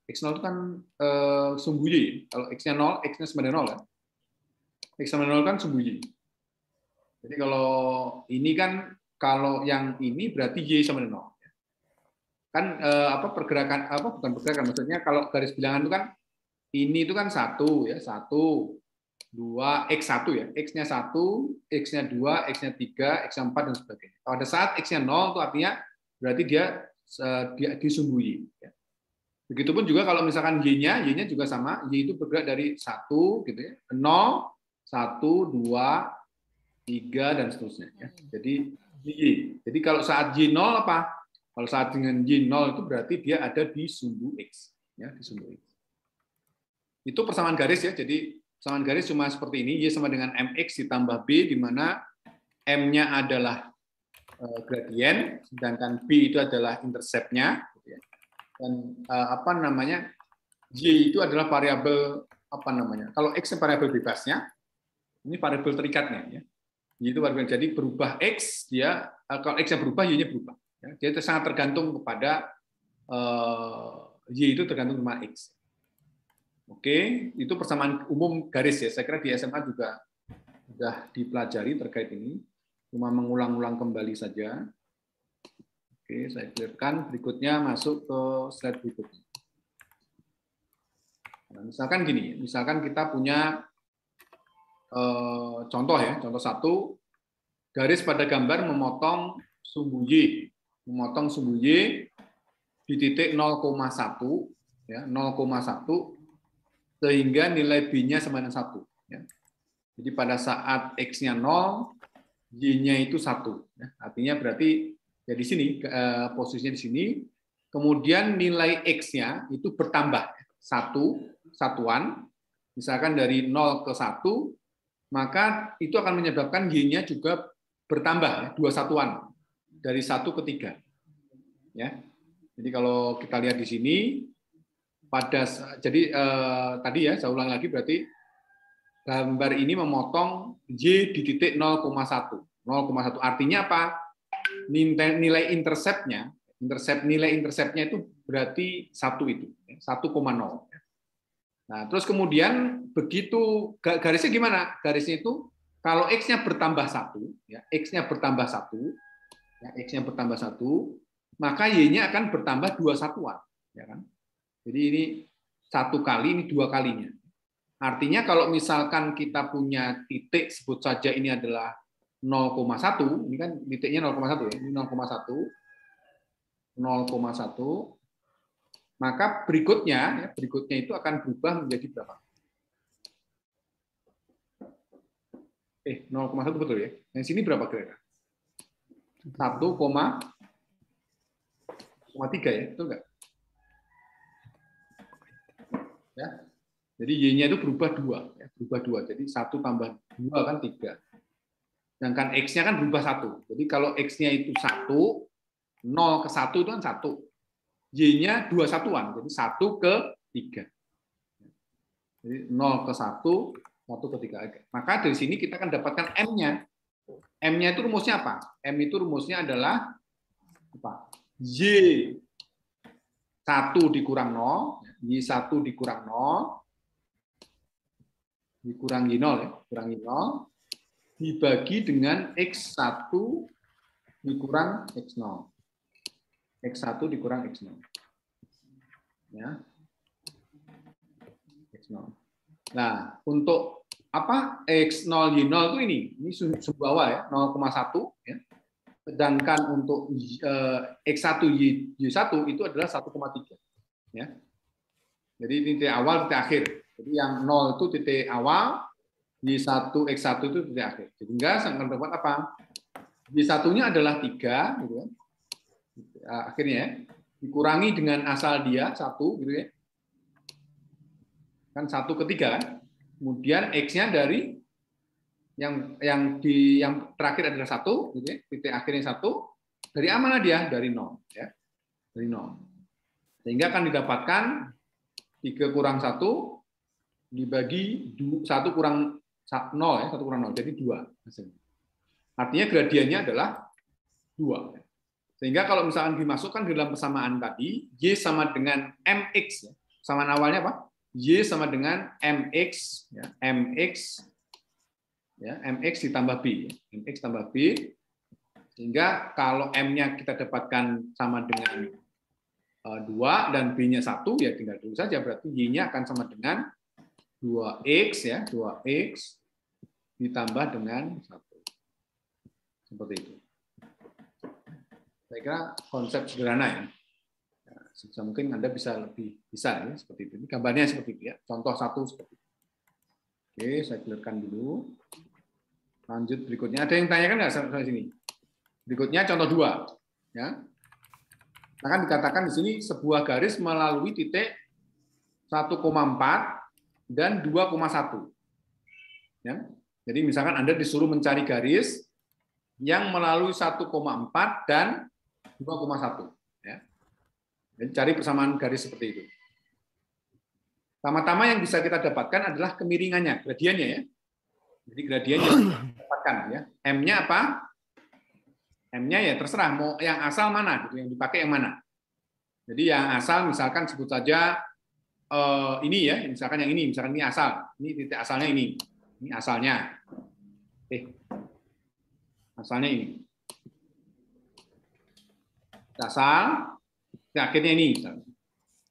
X0 itu kan sumbu Y. Kalau X-nya 0, X-nya sama dengan 0 ya. X sama 0 kan sumbu Y. Jadi kalau ini kan, kalau yang ini berarti Y sama 0. Kan pergerakan, bukan pergerakan, maksudnya kalau garis bilangan itu kan, ini itu kan 1 ya, 1, 2, X1 ya, X-nya 1, X-nya 2, X-nya 3, X-nya 4, dan sebagainya. Pada saat X-nya 0 itu artinya berarti dia disumbui. Ya. Begitupun juga kalau misalkan Y-nya juga sama, Y itu bergerak dari 1 gitu ya, 0, 1, 2, 3, dan seterusnya. Ya. Jadi Y. Jadi kalau saat Y 0 apa? Kalau saat dengan Y 0 itu berarti dia ada di sumbu X. Ya, di sumbu X. Itu persamaan garis ya. Jadi persamaan garis cuma seperti ini. Y sama dengan MX ditambah B, di mana M-nya adalah gradien, sedangkan B itu adalah intercept-nya. Dan Y itu adalah variabel kalau X variabel bebasnya, ini variabel terikatnya ya. Y itu variabel, jadi berubah X dia, kalau X-nya berubah, Y-nya berubah. Ya. Jadi sangat tergantung kepada Y itu tergantung sama X. Oke, itu persamaan umum garis ya. Saya kira di SMA juga sudah dipelajari terkait ini. Cuma mengulang-ulang kembali saja. Oke, saya clearkan. Berikutnya masuk ke slide berikutnya. Nah, misalkan gini, misalkan kita punya contoh ya, contoh 1, garis pada gambar memotong sumbu Y, di titik 0,1 ya, 0,1 sehingga nilai B-nya sama dengan 1 ya. Jadi pada saat X-nya 0, Y-nya itu 1 ya. Artinya berarti ya di sini posisinya di sini, kemudian nilai X-nya itu bertambah 1 satuan, misalkan dari 0 ke 1, maka itu akan menyebabkan Y-nya juga bertambah 2 satuan dari 1 ke 3. Ya. Jadi kalau kita lihat di sini tadi ya saya ulang lagi, berarti gambar ini memotong Y di titik 0,1. Artinya apa? Nilai interceptnya itu berarti 1 itu, 1,0. Nah, terus kemudian begitu garisnya gimana? Garisnya itu kalau X-nya bertambah 1, ya, X-nya bertambah 1, maka Y-nya akan bertambah 2 satuan, ya kan? Jadi ini 1 kali, ini 2 kalinya. Artinya kalau misalkan kita punya titik, sebut saja ini adalah 0,1, ini kan titiknya 0,1 ya, ini 0,1, maka berikutnya itu akan berubah menjadi berapa? 0,1 betul ya? Yang sini berapa kira-kira? 1,3 ya, betul nggak? Ya. Jadi Y-nya itu berubah 2, ya, Jadi 1 tambah 2 kan 3. Sedangkan X-nya kan berubah 1. Jadi kalau X-nya itu 1, 0 ke 1 itu kan 1. Y-nya 2 satuan, jadi 1 ke 3. Jadi 0 ke 1, 1 ke 3. Maka dari sini kita akan dapatkan M-nya. M-nya itu rumusnya apa? M itu rumusnya adalah apa? Y1 dikurang 0, Y1 dikurang 0, dikurangi 0 ya, kurangi 0, dibagi dengan X1 dikurang X0. X1 dikurang X0. Ya. X0. Nah, untuk apa? X0 Y0 itu ini sumbu bawah ya, 0,1 ya. Sedangkan untuk X1 Y1 itu adalah 1,3 ya. Jadi titik awal, titik akhir. Jadi yang 0 itu titik awal, Y1 X1 itu titik akhir. Sehingga saya akan dapat apa? Y1-nya adalah 3 gitu kan. Akhirnya dikurangi dengan asal dia 1 gitu ya. Kan 1 ke 3 kan. Kemudian X-nya dari yang terakhir adalah 1 gitu ya. Titik akhirnya 1. Dari mana dia? Dari 0 ya. Dari 0. Sehingga akan didapatkan 3 kurang 1 dibagi 1 kurang 0 ya, 1 kurang 0 jadi 2 hasilnya. Artinya gradiennya adalah 2. Sehingga kalau misalkan dimasukkan di dalam persamaan tadi, Y sama dengan MX ya. Persamaan awalnya apa? Y sama dengan MX ya, MX Ya, MX ditambah B. MX tambah B. Sehingga kalau M-nya kita dapatkan sama dengan 2 dan B-nya 1, ya tinggal dulu saja. Berarti Y-nya akan sama dengan 2X, ya, 2X ditambah dengan 1. Seperti itu. Saya kira konsep sederhana ya. Sebisa mungkin Anda bisa lebih bisa ya, seperti itu. Ini gambarnya seperti itu ya. Contoh 1 seperti itu. Oke, saya clearkan dulu. Lanjut berikutnya. Ada yang tanyakan nggak sampai sini? Berikutnya contoh 2. Ya. Akan dikatakan di sini sebuah garis melalui titik 1,4 dan 2,1. Ya. Jadi misalkan Anda disuruh mencari garis yang melalui 1,4 dan 2,1. Ya. Jadi cari persamaan garis seperti itu. Pertama-tama yang bisa kita dapatkan adalah kemiringannya, gradiennya ya. Jadi gradiennya dapatkan ya. M-nya apa? M-nya ya terserah mau yang asal mana gitu, yang dipakai yang mana. Jadi yang asal misalkan sebut saja ini ya, misalkan yang ini, misalkan ini asal. Ini titik asalnya ini. Ini asalnya. Asalnya ini. Asal akhirnya ini misalnya.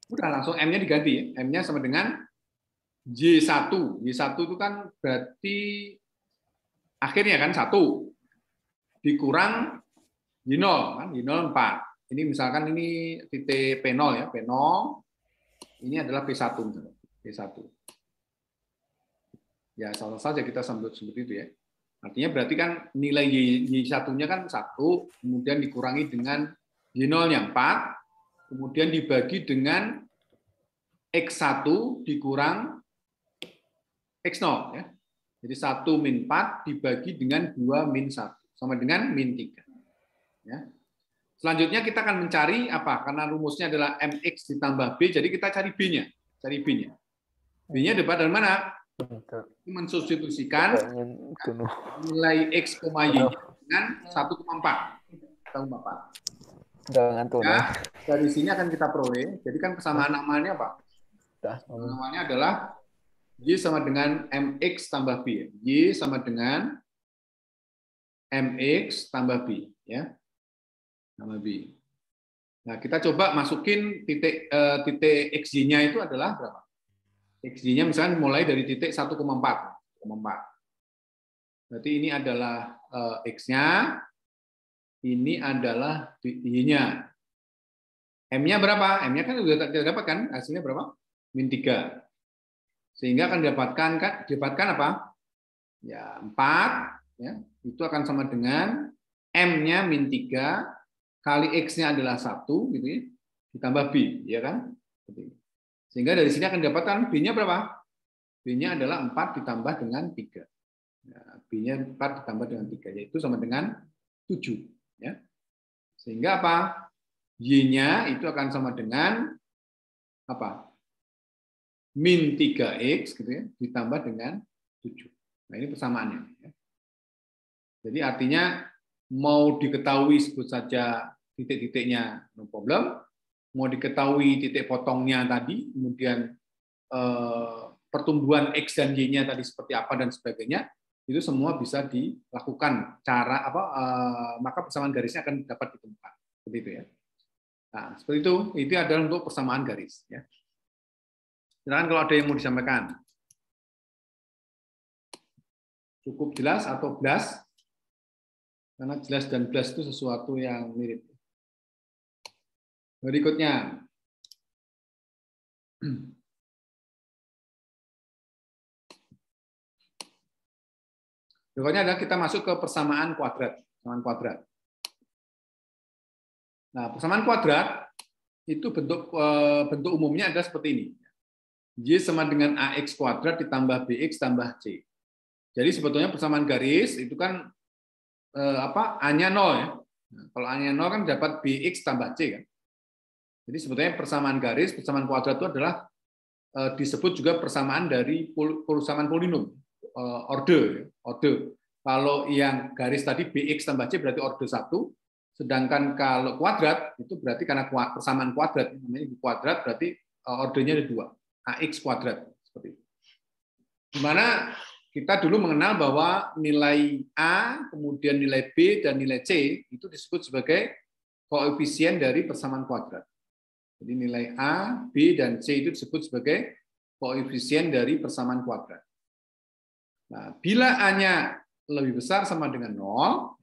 Udah langsung M-nya diganti ya. M-nya sama dengan Y1. Y1 itu kan berarti akhirnya kan 1 dikurang Y0 kan, Y0 4. Ini misalkan ini titik P0 ya, P0. Ini adalah P1 misalnya. P1. Ya, salah saja kita sebut itu ya. Artinya berarti kan nilai Y1-nya kan 1, kemudian dikurangi dengan Y0-nya 4, kemudian dibagi dengan X1 dikurang X0 ya. Jadi 1 min 4 dibagi dengan 2 min 1 sama dengan min 3. Ya. Selanjutnya kita akan mencari apa? Karena rumusnya adalah MX ditambah B, jadi kita cari B-nya. Cari B-nya. B-nya dapat dari mana? Mensubstitusikan nilai X, Y dengan 1,4. Ya, dari sini akan kita peroleh. Jadi kan kesamaan namanya apa? Namanya adalah Y sama dengan MX tambah B. Y sama dengan MX tambah B. Ya. Tambah B. Nah, kita coba masukin titik XY-nya itu adalah berapa? XY-nya misalnya mulai dari titik 1,4. Berarti ini adalah X-nya, ini adalah Y-nya. M-nya berapa? M-nya kan sudah kita dapatkan, hasilnya berapa? Min 3. Sehingga akan didapatkan apa? Ya, 4. Ya, itu akan sama dengan M-nya min 3, kali X-nya adalah 1, gitu ya, ditambah B. Ya kan? Sehingga dari sini akan didapatkan B-nya berapa? B-nya adalah 4 ditambah dengan 3. Ya, B-nya 4 ditambah dengan 3, yaitu sama dengan 7. Ya. Sehingga apa? Y-nya itu akan sama dengan apa? Min 3X gitu ya, ditambah dengan 7. Nah, ini persamaannya. Ya. Jadi artinya mau diketahui sebut saja titik-titiknya no problem, mau diketahui titik potongnya tadi, kemudian pertumbuhan X dan Y-nya tadi seperti apa dan sebagainya, itu semua bisa dilakukan cara apa, maka persamaan garisnya akan dapat ditemukan. Seperti itu ya. Nah, seperti itu adalah untuk persamaan garis. Ya. Silakan kalau ada yang mau disampaikan. Cukup jelas atau blas? Karena jelas dan blas itu sesuatu yang mirip. Berikutnya. Berikutnya adalah kita masuk ke persamaan kuadrat. Nah, persamaan kuadrat itu bentuk umumnya adalah seperti ini. Y sama dengan AX kuadrat ditambah BX tambah C. Jadi sebetulnya persamaan garis itu kan A-nya 0 ya. Nah, kalau A-nya 0 kan dapat BX tambah C kan. Jadi sebetulnya persamaan garis, persamaan kuadrat itu adalah disebut juga persamaan dari persamaan polinom, order. Kalau yang garis tadi BX tambah C berarti order 1, sedangkan kalau kuadrat itu berarti karena persamaan kuadrat, namanya kuadrat berarti ordernya ada 2, AX kuadrat seperti itu. Dimana kita dulu mengenal bahwa nilai A, kemudian nilai B, dan nilai C itu disebut sebagai koefisien dari persamaan kuadrat. Jadi nilai A, B, dan C itu disebut sebagai koefisien dari persamaan kuadrat. Nah, bila A-nya lebih besar sama dengan 0,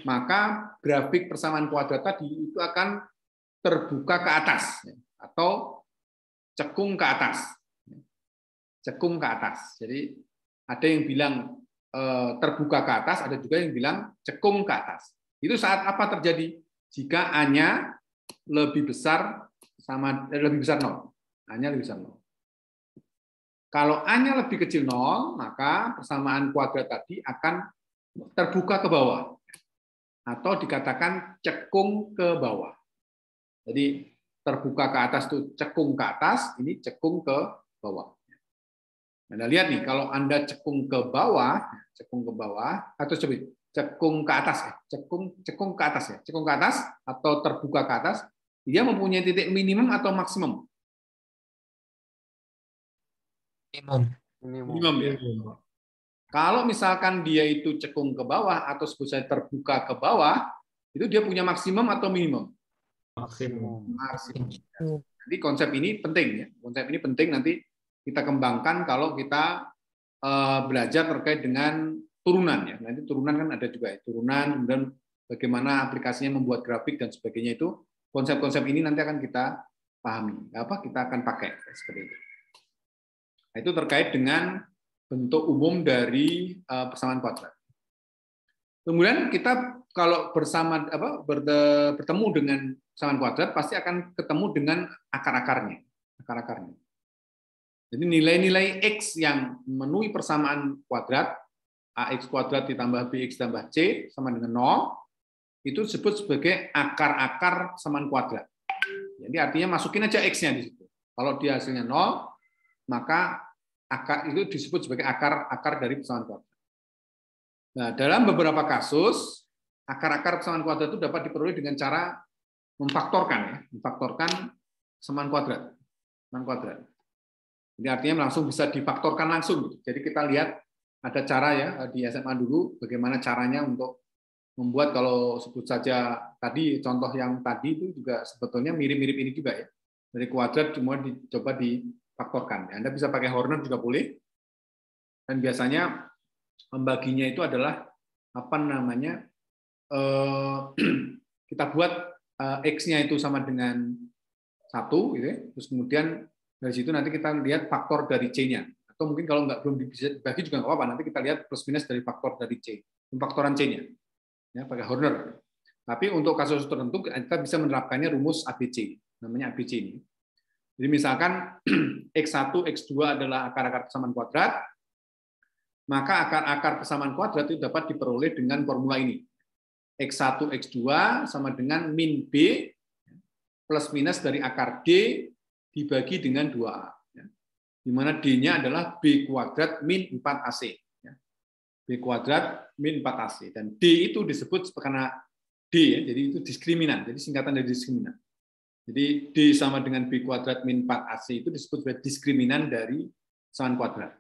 maka grafik persamaan kuadrat tadi itu akan terbuka ke atas atau cekung ke atas. Cekung ke atas. Jadi ada yang bilang terbuka ke atas, ada juga yang bilang cekung ke atas. Itu saat apa terjadi? Jika A-nya lebih besar lebih besar 0. A-nya lebih besar 0. Kalau A-nya lebih kecil 0, maka persamaan kuadrat tadi akan terbuka ke bawah atau dikatakan cekung ke bawah. Jadi terbuka ke atas itu cekung ke atas, ini cekung ke bawah. Anda lihat nih, kalau Anda cekung ke bawah atau coba cekung ke atas cekung ke atas ya, cekung ke atas atau terbuka ke atas, dia mempunyai titik minimum atau maksimum? Minimum ya. Kalau misalkan dia itu cekung ke bawah atau sebut saja terbuka ke bawah, itu dia punya maksimum atau minimum? Maksimum. Jadi konsep ini penting ya. Konsep ini penting nanti kita kembangkan kalau kita belajar terkait dengan turunan ya. Nanti turunan kan ada juga ya. Turunan, kemudian bagaimana aplikasinya membuat grafik dan sebagainya itu. Konsep-konsep ini nanti akan kita pahami. Kita akan pakai seperti itu. Nah, itu terkait dengan bentuk umum dari persamaan kuadrat. Kemudian kita kalau bertemu dengan persamaan kuadrat pasti akan ketemu dengan akar-akarnya. Jadi nilai-nilai X yang memenuhi persamaan kuadrat, AX kuadrat ditambah BX tambah C sama dengan 0, itu disebut sebagai akar-akar persamaan kuadrat. Jadi artinya masukin aja X-nya di situ. Kalau dia hasilnya 0, maka akar itu disebut sebagai akar-akar dari persamaan kuadrat. Nah, dalam beberapa kasus, akar-akar persamaan kuadrat itu dapat diperoleh dengan cara memfaktorkan persamaan kuadrat. Jadi artinya langsung bisa difaktorkan langsung. Jadi kita lihat ada cara ya di SMA dulu bagaimana caranya untuk membuat, kalau sebut saja tadi contoh yang tadi itu juga sebetulnya mirip-mirip ini juga ya. Dari kuadrat cuma dicoba difaktorkan. Anda bisa pakai Horner juga boleh. Dan biasanya membaginya itu adalah kita buat X-nya itu sama dengan 1 gitu ya. Terus kemudian dari situ nanti kita lihat faktor dari C-nya. Atau mungkin kalau belum bisa dibagi juga nggak apa-apa. Nanti kita lihat plus minus dari faktor dari C. Pemfaktoran C-nya. Ya, pakai Horner. Tapi untuk kasus tertentu kita bisa menerapkannya rumus ABC. Namanya ABC ini. Jadi misalkan X1, X2 adalah akar-akar persamaan kuadrat, maka akar-akar persamaan kuadrat itu dapat diperoleh dengan formula ini. X1, X2 sama dengan min B plus minus dari akar D dibagi dengan 2A. Di mana D-nya adalah B kuadrat min 4AC. B kuadrat min 4AC. Dan D itu disebut karena D, ya, jadi itu diskriminan. Jadi singkatan dari diskriminan. Jadi D sama dengan B kuadrat min 4AC itu disebut sebagai diskriminan dari persamaan kuadrat.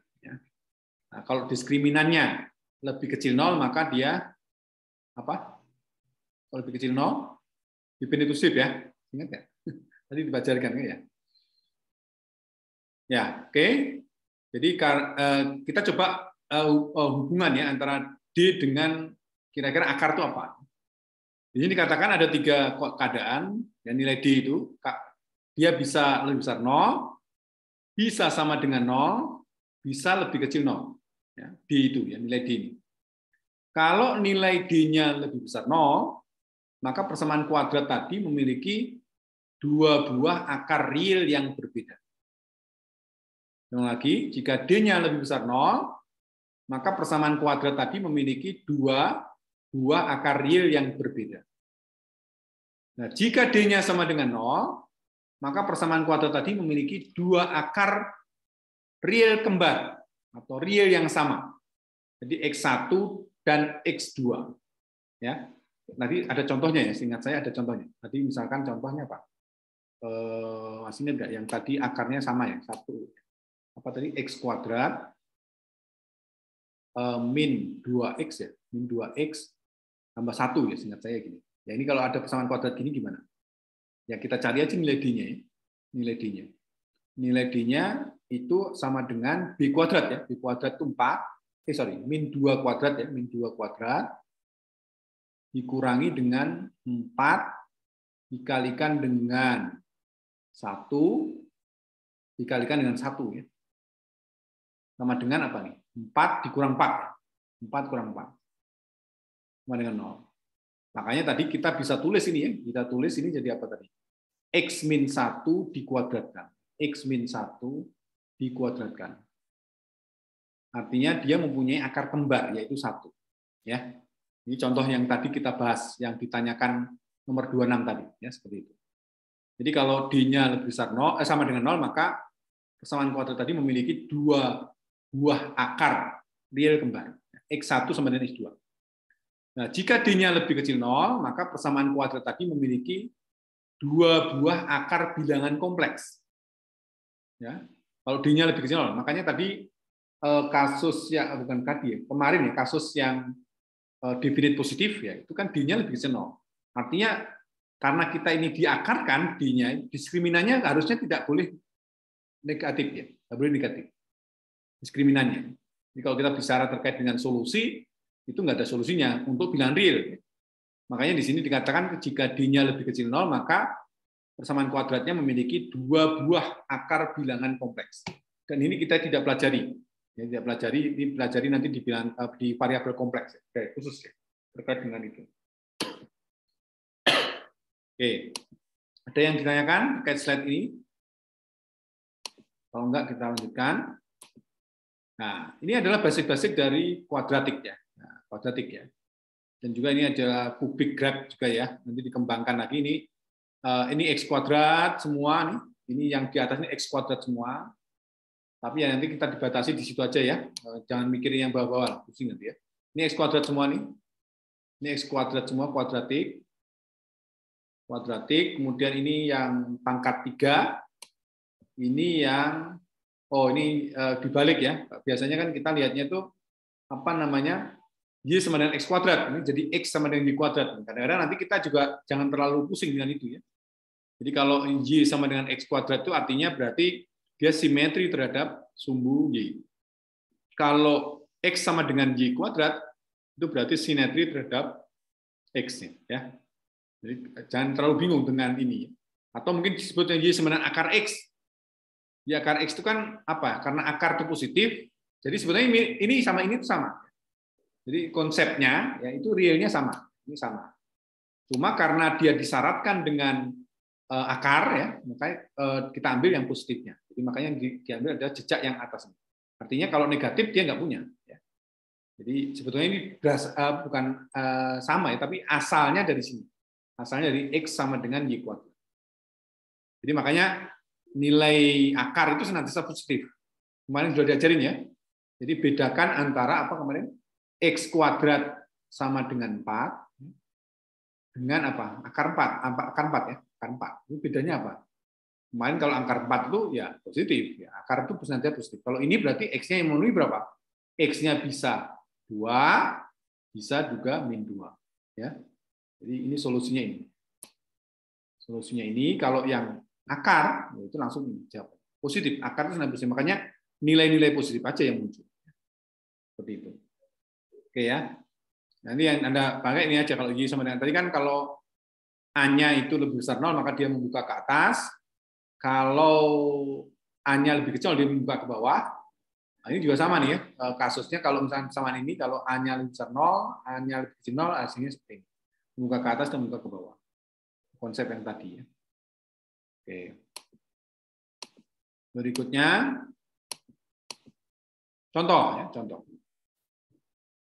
Nah, kalau diskriminannya lebih kecil 0, maka dia apa? Kalau lebih kecil 0, definitif ya. Ingat ya? Tadi dibajarkan ya. Ya, oke. Jadi kita coba hubungan ya antara D dengan kira-kira akar itu apa. Di sini dikatakan ada 3 keadaan, yang nilai D itu dia bisa lebih besar 0, bisa sama dengan 0, bisa lebih kecil 0. Ya, D itu ya, nilai D ini. Kalau nilai D-nya lebih besar 0, maka persamaan kuadrat tadi memiliki 2 buah akar real yang berbeda. Lagi, jika D-nya lebih besar 0, maka persamaan kuadrat tadi memiliki 2 buah akar real yang berbeda. Nah, jika D-nya sama dengan 0, maka persamaan kuadrat tadi memiliki 2 akar real kembar atau real yang sama. Jadi X1 dan X2. Ya. Nanti ada contohnya ya, seingat saya ada contohnya. Tadi misalkan contohnya Pak. Masih ingat enggak yang tadi akarnya sama ya, 1. Apa tadi X kuadrat min 2x ya, min 2x tambah 1 ya, seingat saya gini. Ya ini kalau ada persamaan kuadrat gini gimana? Ya kita cari aja nilai D-nya ya. Nilai D-nya. Nilai D-nya itu sama dengan B kuadrat ya. B kuadrat itu 4, min 2 kuadrat ya, min 2 kuadrat dikurangi dengan 4 dikalikan dengan 1 dikalikan dengan 1 ya. Sama dengan apa nih? 4 dikurang 4. 4 kurang 4. Sama dengan 0. Makanya tadi kita bisa tulis ini ya. Kita tulis ini jadi apa tadi? X min 1 dikuadratkan. X min 1 dikuadratkan. Artinya dia mempunyai akar kembar, yaitu 1. Ya. Ini contoh yang tadi kita bahas, yang ditanyakan nomor 26 tadi. Ya, seperti itu. Jadi kalau D-nya lebih besar 0, sama dengan 0, maka persamaan kuadrat tadi memiliki 2 buah akar real kembar. X1 sama dengan X2. Nah, jika D-nya lebih kecil 0, maka persamaan kuadrat tadi memiliki 2 buah akar bilangan kompleks. Ya, kalau D-nya lebih kecil 0, makanya tadi kasus ya bukan tadi ya, kemarin ya kasus yang definite positif ya, itu kan D-nya lebih kecil 0. Artinya karena kita ini diakarkan D-nya, diskriminannya harusnya tidak boleh negatif ya, tidak boleh negatif. Diskriminannya. Jadi kalau kita bicara terkait dengan solusi, itu nggak ada solusinya untuk bilangan real. Makanya di sini dikatakan jika D-nya lebih kecil 0, maka persamaan kuadratnya memiliki 2 buah akar bilangan kompleks. Dan ini kita tidak pelajari. Ya, tidak pelajari, ini pelajari nanti di variabel kompleks. Oke, khusus ya, terkait dengan itu. Oke, ada yang ditanyakan terkait slide ini? Kalau enggak, kita lanjutkan. Nah, ini adalah basic-basic dari kuadratik ya. Kuadratik ya, dan juga ini ada kubik graph juga ya, nanti dikembangkan lagi ini x kuadrat semua nih, ini yang di atas ini x kuadrat semua, tapi ya nanti kita dibatasi di situ aja ya, jangan mikirin yang bawah-bawah, pusing nanti ya. Ini x kuadrat semua nih, ini x kuadrat semua kuadratik, kemudian ini yang pangkat 3, ini yang ini dibalik ya, biasanya kan kita lihatnya itu apa namanya? Y sama dengan X kuadrat, ini jadi X sama dengan Y kuadrat. Kadang-kadang nanti kita juga jangan terlalu pusing dengan itu ya. Jadi kalau Y sama dengan X kuadrat itu artinya berarti dia simetri terhadap sumbu Y. Kalau X sama dengan Y kuadrat, itu berarti simetri terhadap X ya. Jadi jangan terlalu bingung dengan ini. Atau mungkin disebutnya Y sama dengan akar X. Ya, akar X itu kan apa? Karena akar itu positif, jadi sebenarnya ini sama ini itu sama. Jadi konsepnya ya itu realnya sama, ini sama. Cuma karena dia disyaratkan dengan akar ya, makanya kita ambil yang positifnya. Jadi makanya yang diambil adalah jejak yang atas. Artinya kalau negatif dia nggak punya. Ya. Jadi sebetulnya ini bukan sama ya, tapi asalnya dari sini. Asalnya dari X sama dengan Y kuadrat. Jadi makanya nilai akar itu senantiasa positif. Kemarin sudah diajarin ya. Jadi bedakan antara apa kemarin? X kuadrat sama dengan 4 dengan apa? Akar 4 ya, akar 4. Ini bedanya apa? Kemarin kalau akar 4 itu ya positif, ya. Akar itu senantiasa positif. Kalau ini berarti X-nya yang memenuhi berapa? X-nya bisa 2, bisa juga min 2, ya. Jadi ini solusinya ini. Solusinya ini kalau yang akar itu langsung jawab positif. Akar itu senantiasa positif. Makanya nilai-nilai positif aja yang muncul. Seperti itu. Oke ya. Nanti yang Anda pakai ini aja kalau Y sama dengan tadi kan kalau A-nya itu lebih besar 0 maka dia membuka ke atas. Kalau A-nya lebih kecil dia membuka ke bawah. Nah, ini juga sama nih ya. Kasusnya kalau misalnya persamaan ini kalau A-nya lebih besar 0, A-nya lebih kecil 0, hasilnya seperti ini. Membuka ke atas dan membuka ke bawah. Konsep yang tadi ya. Oke. Berikutnya contoh ya, contoh.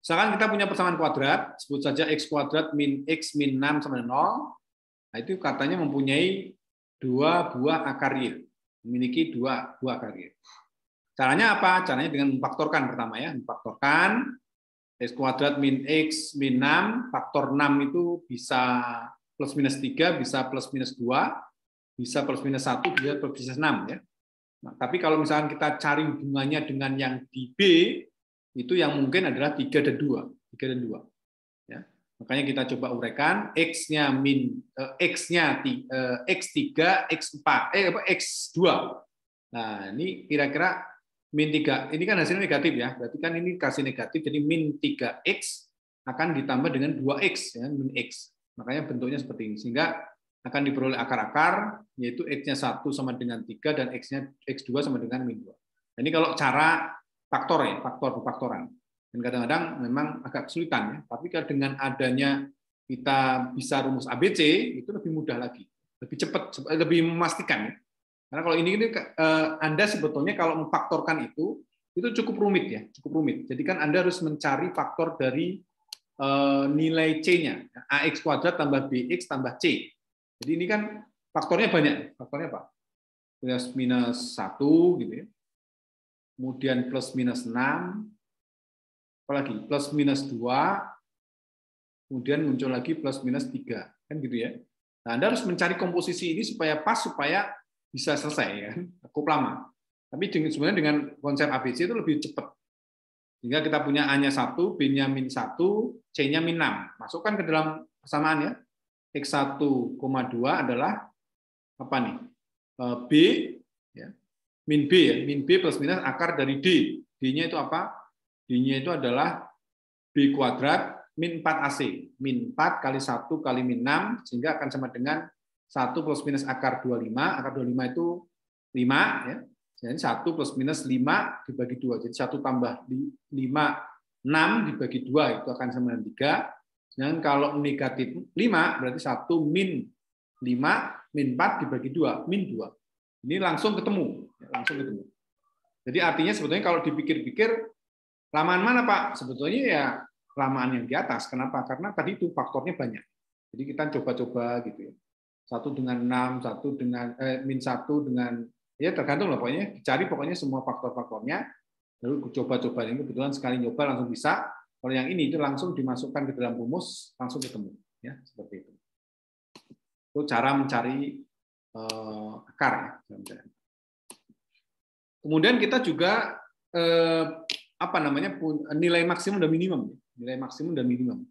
Misalkan kita punya persamaan kuadrat, sebut saja X kuadrat min X min 6 sama dengan 0. Nah, itu katanya mempunyai 2 buah akar real. Memiliki 2 buah akar real. Caranya apa? Caranya dengan memfaktorkan pertama ya. Memfaktorkan X kuadrat min X min 6. Faktor 6 itu bisa plus minus 3, bisa plus minus 2, bisa plus minus 1, bisa plus minus 6. Ya. Nah, tapi kalau misalkan kita cari hubungannya dengan yang di B, itu yang mungkin adalah 3 dan 2. 3 dan 2. Ya. Makanya kita coba uraikan X-nya X3, X4, X2. Nah, ini kira-kira min 3. Ini kan hasilnya negatif ya. Berarti kan ini kasih negatif, jadi min 3X akan ditambah dengan 2X, ya, min X. Makanya bentuknya seperti ini. Sehingga akan diperoleh akar-akar, yaitu X-nya 1 sama dengan 3, dan X-nya X2 sama dengan min 2. Ini kalau cara faktor ya, faktoran. Dan kadang-kadang memang agak kesulitan ya. Tapi kalau dengan adanya kita bisa rumus ABC, itu lebih mudah lagi. Lebih cepat, lebih memastikan ya. Karena kalau ini Anda sebetulnya kalau memfaktorkan itu cukup rumit ya, cukup rumit. Jadi kan Anda harus mencari faktor dari nilai C-nya, AX kuadrat tambah BX tambah C. Jadi ini kan faktornya banyak. Faktornya apa? Plus minus 1 gitu ya. Kemudian plus minus 6. Apalagi plus minus 2. Kemudian muncul lagi plus minus 3. Kan gitu ya. Nah, Anda harus mencari komposisi ini supaya pas, supaya bisa selesai ya. Cukup lama. Tapi sebenarnya dengan konsep ABC itu lebih cepat. Sehingga kita punya A-nya 1, B-nya min 1, C-nya min 6. Masukkan ke dalam persamaan ya. X1,2 adalah apa nih? B ya. Min B ya, min B plus minus akar dari D. D-nya itu apa? D-nya itu adalah B kuadrat min 4AC. Min 4 kali 1 kali min 6 sehingga akan sama dengan 1 plus minus akar 25. Akar 25 itu 5 ya. Jadi 1 plus minus 5 dibagi 2. Jadi 1 tambah 5, 6 dibagi 2 itu akan sama dengan 3. Dan kalau negatif 5 berarti 1 min 5 min 4 dibagi 2, min 2. Ini langsung ketemu. Jadi artinya sebetulnya kalau dipikir-pikir, lamaan mana Pak? Sebetulnya ya lamaan yang di atas. Kenapa? Karena tadi itu faktornya banyak. Jadi kita coba-coba gitu ya. 1 dengan 6, 1 dengan min 1 dengan, ya tergantung lah pokoknya. Dicari pokoknya semua faktor-faktornya. Lalu coba-coba. Ini kebetulan sekali nyoba langsung bisa. Kalau yang ini itu langsung dimasukkan ke dalam rumus, langsung ketemu, ya seperti itu. Itu cara mencari akar. Ya. Kemudian kita juga nilai maksimum dan minimum, nilai maksimum dan minimum.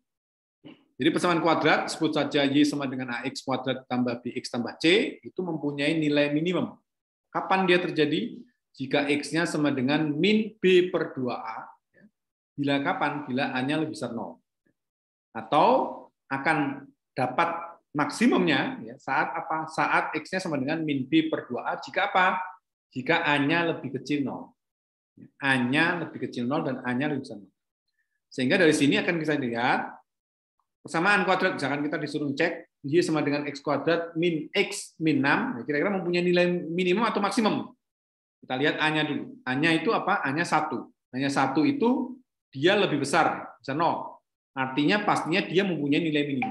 Jadi persamaan kuadrat sebut saja Y sama dengan AX kuadrat tambah BX tambah C itu mempunyai nilai minimum. Kapan dia terjadi? Jika X-nya sama dengan min B per 2A. Bila kapan? Bila A-nya lebih besar 0. Atau akan dapat maksimumnya ya, saat apa? Saat X-nya sama dengan min B per 2A. Jika apa? Jika A-nya lebih kecil 0. A-nya lebih kecil 0 dan A-nya lebih besar 0. Sehingga dari sini akan kita lihat persamaan kuadrat. Misalkan kita disuruh cek Y sama dengan X kuadrat min X min 6. Kira-kira mempunyai nilai minimum atau maksimum. Kita lihat A-nya dulu. A-nya itu apa? A-nya 1. A-nya 1 itu dia lebih besar, bisa 0. Artinya pastinya dia mempunyai nilai minimum.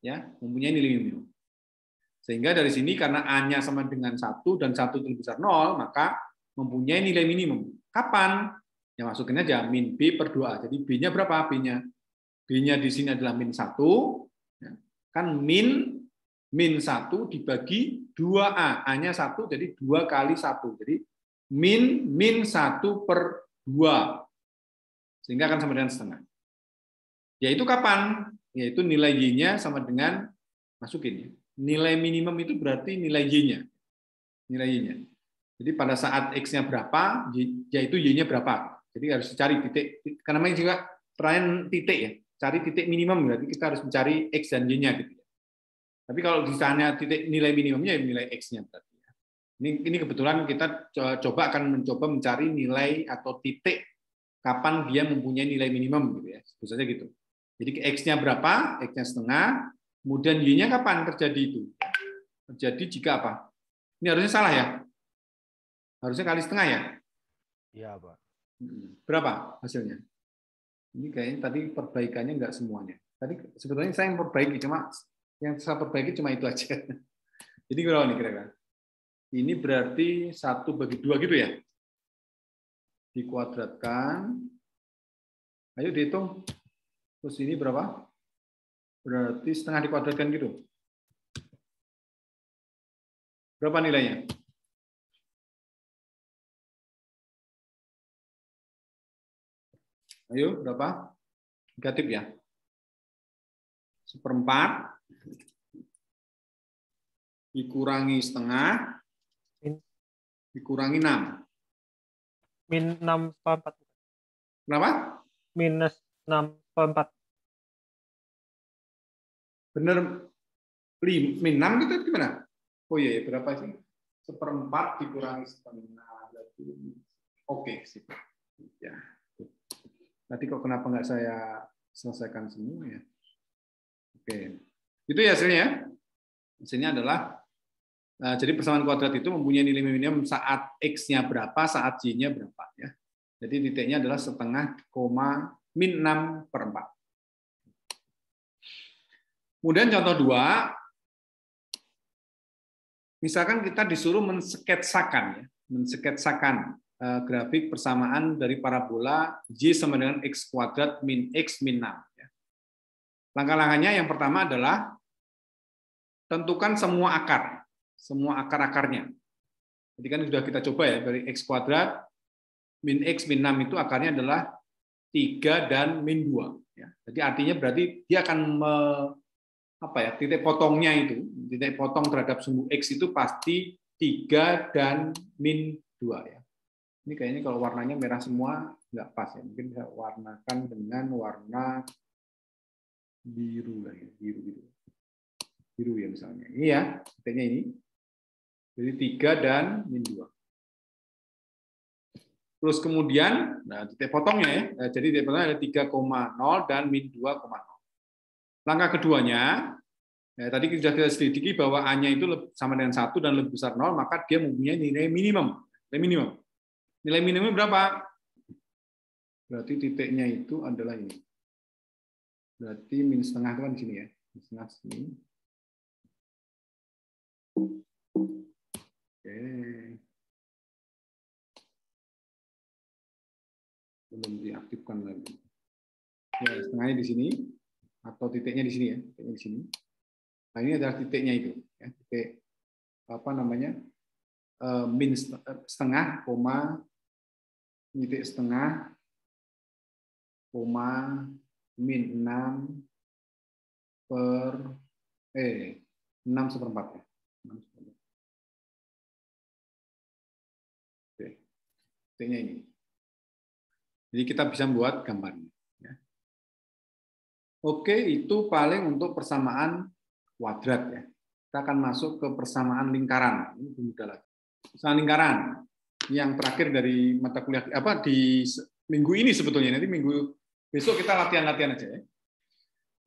Ya, mempunyai nilai minimum. Sehingga dari sini karena A-nya sama dengan 1 dan 1 itu lebih besar 0, maka mempunyai nilai minimum. Kapan? Ya masukin aja min B per 2A. Jadi B-nya berapa? B-nya di sini adalah min 1. Kan min 1 dibagi 2A. A-nya 1, jadi 2 kali 1. Jadi min 1 per 2. Sehingga akan sama dengan setengah. Yaitu kapan? Yaitu nilai Y-nya sama dengan, masukin ya. Nilai minimum itu berarti nilai Y-nya. Nilai Y-nya. Jadi pada saat X-nya berapa, yaitu Y-nya berapa. Jadi harus cari titik. Karena namanya juga pertanyaan titik ya. Cari titik minimum, berarti kita harus mencari X dan Y-nya. Gitu. Tapi kalau misalnya titik nilai minimumnya, nilai X-nya berarti. Ini kebetulan kita akan mencoba mencari nilai atau titik kapan dia mempunyai nilai minimum gitu ya. Sebut saja gitu. Jadi X-nya berapa? X-nya setengah. Kemudian Y-nya kapan terjadi itu? Terjadi jika apa? Ini harusnya salah ya? Harusnya kali setengah ya? Iya, Pak. Berapa hasilnya? Ini kayaknya tadi perbaikannya enggak semuanya. Tadi sebetulnya saya yang perbaiki, cuma yang saya perbaiki cuma itu aja. Jadi berapa nih kira-kira? Ini berarti 1/2 gitu ya? Dikuadratkan. Ayo dihitung. Terus ini berapa? Berarti setengah dikuadratkan gitu. Berapa nilainya? Ayo, berapa? Negatif ya. 1/4 dikurangi setengah dikurangi 6. Min 6/4. Kenapa? Minus 6/4. Bener min 6 gitu gimana? Oh iya, berapa sih? 1/4 dikurangi setengah. Oke, sip. Ya. Tadi kok kenapa nggak saya selesaikan semua ya? Oke. Itu ya hasilnya. Hasilnya adalah jadi persamaan kuadrat itu mempunyai nilai minimum saat X-nya berapa, saat Y-nya berapa ya. Jadi titiknya adalah setengah koma min 6/4. Kemudian contoh 2, misalkan kita disuruh mensketsakan grafik persamaan dari parabola Y sama dengan X kuadrat min X min 6. Ya. Langkah-langkahnya yang pertama adalah tentukan semua akar-akarnya. Jadi kan sudah kita coba ya, dari X kuadrat min X min 6 itu akarnya adalah 3 dan min 2. Ya. Jadi artinya berarti dia akan titik potongnya itu, titik potong terhadap sumbu X itu pasti 3 dan min 2 ya. Ini kayaknya kalau warnanya merah semua nggak pas ya. Mungkin bisa warnakan dengan warna biru lah ya, biru ya misalnya. Ini ya, titiknya ini. Jadi 3 dan min 2. Terus kemudian, nah titik potongnya ya. Jadi titik potongnya ada 3,0 dan min 2,0. Langkah keduanya, ya, tadi sudah kita selidiki bahwa A-nya itu sama dengan 1 dan lebih besar 0, maka dia mempunyai nilai minimum. Nilai minimum berapa? Berarti titiknya itu adalah ini. Berarti min setengah itu kan di sini ya. Min setengah sini. Oke. Belum diaktifkan lagi. Ya, setengahnya di sini. Atau titiknya di sini ya, titiknya di sini. Nah ini adalah titiknya itu, ya, titik min setengah koma titik setengah koma min 6 per 6/4 ya. 6/4. Oke, titiknya ini. Jadi kita bisa membuat gambarnya. Oke, itu paling untuk persamaan kuadrat ya. Kita akan masuk ke persamaan lingkaran. Ini lebih mudah lagi. Persamaan lingkaran yang terakhir dari mata kuliah di minggu ini sebetulnya. Nanti minggu besok kita latihan-latihan aja ya.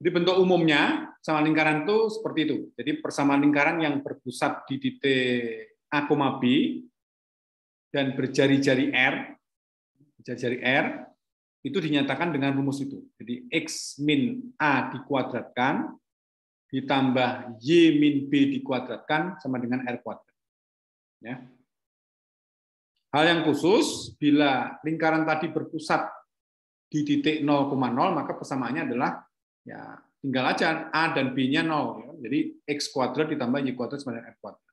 Jadi bentuk umumnya persamaan lingkaran itu seperti itu. Jadi persamaan lingkaran yang berpusat di titik A, B dan berjari-jari R, itu dinyatakan dengan rumus itu. Jadi X min A dikuadratkan ditambah Y min B dikuadratkan sama dengan R kuadrat. Ya. Hal yang khusus, bila lingkaran tadi berpusat di titik 0,0, maka persamaannya adalah ya tinggal aja A dan B-nya 0. Ya. Jadi X kuadrat ditambah Y kuadrat sama dengan R kuadrat.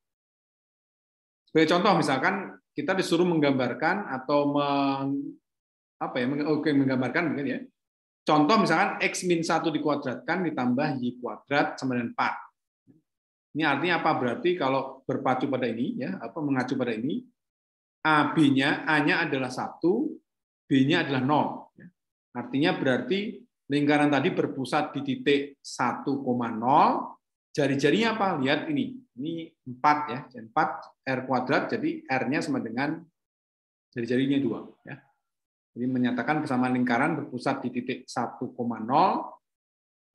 Sebagai contoh, misalkan kita disuruh menggambarkan atau menggambarkan mungkin ya. Contoh misalkan X min 1 dikuadratkan ditambah Y kuadrat sama dengan 4. Ini artinya apa? Berarti kalau berpacu pada ini, ya, mengacu pada ini, A-nya adalah 1, B-nya adalah 0. Artinya berarti lingkaran tadi berpusat di titik 1,0, jari-jarinya apa? Lihat ini 4 ya, 4 R kuadrat, jadi R-nya sama dengan jari-jarinya 2. Ya. Jadi menyatakan persamaan lingkaran berpusat di titik 1,0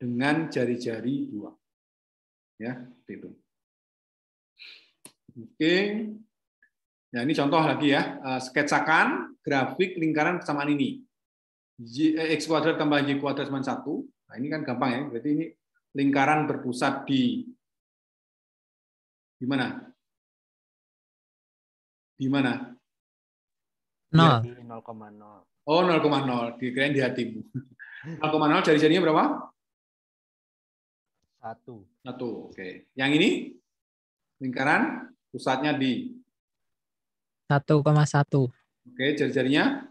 dengan jari-jari 2. Ya, seperti itu. Oke. Ya, ini contoh lagi ya. Sketsakan grafik lingkaran persamaan ini. X kuadrat tambah Y kuadrat sama 1. Nah, ini kan gampang ya. Berarti ini lingkaran berpusat di mana? Di mana? 0. 0,0. Oh, 0,0. Dikirain di hatimu. 0,0 jari-jarinya berapa? 1. 1. Oke. Yang ini lingkaran pusatnya di 1,1. Oke, jari-jarinya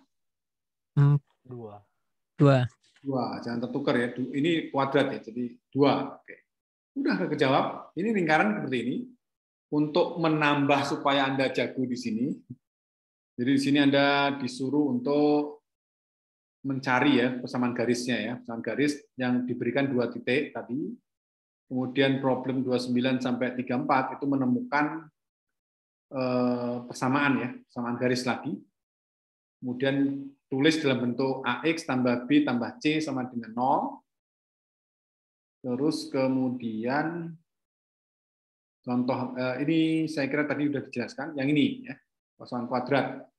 2. 2. 2, jangan tertukar ya. Ini kuadrat ya, jadi 2. Oke. Udah kejawab. Ini lingkaran seperti ini. Untuk menambah supaya Anda jago di sini. Jadi di sini Anda disuruh untuk mencari ya persamaan garisnya ya. Persamaan garis yang diberikan 2 titik tadi. Kemudian problem 29 sampai 34 itu menemukan persamaan ya, persamaan garis lagi. Kemudian tulis dalam bentuk AX tambah B tambah C sama dengan 0. Terus kemudian contoh ini saya kira tadi sudah dijelaskan, yang ini ya, persamaan kuadrat.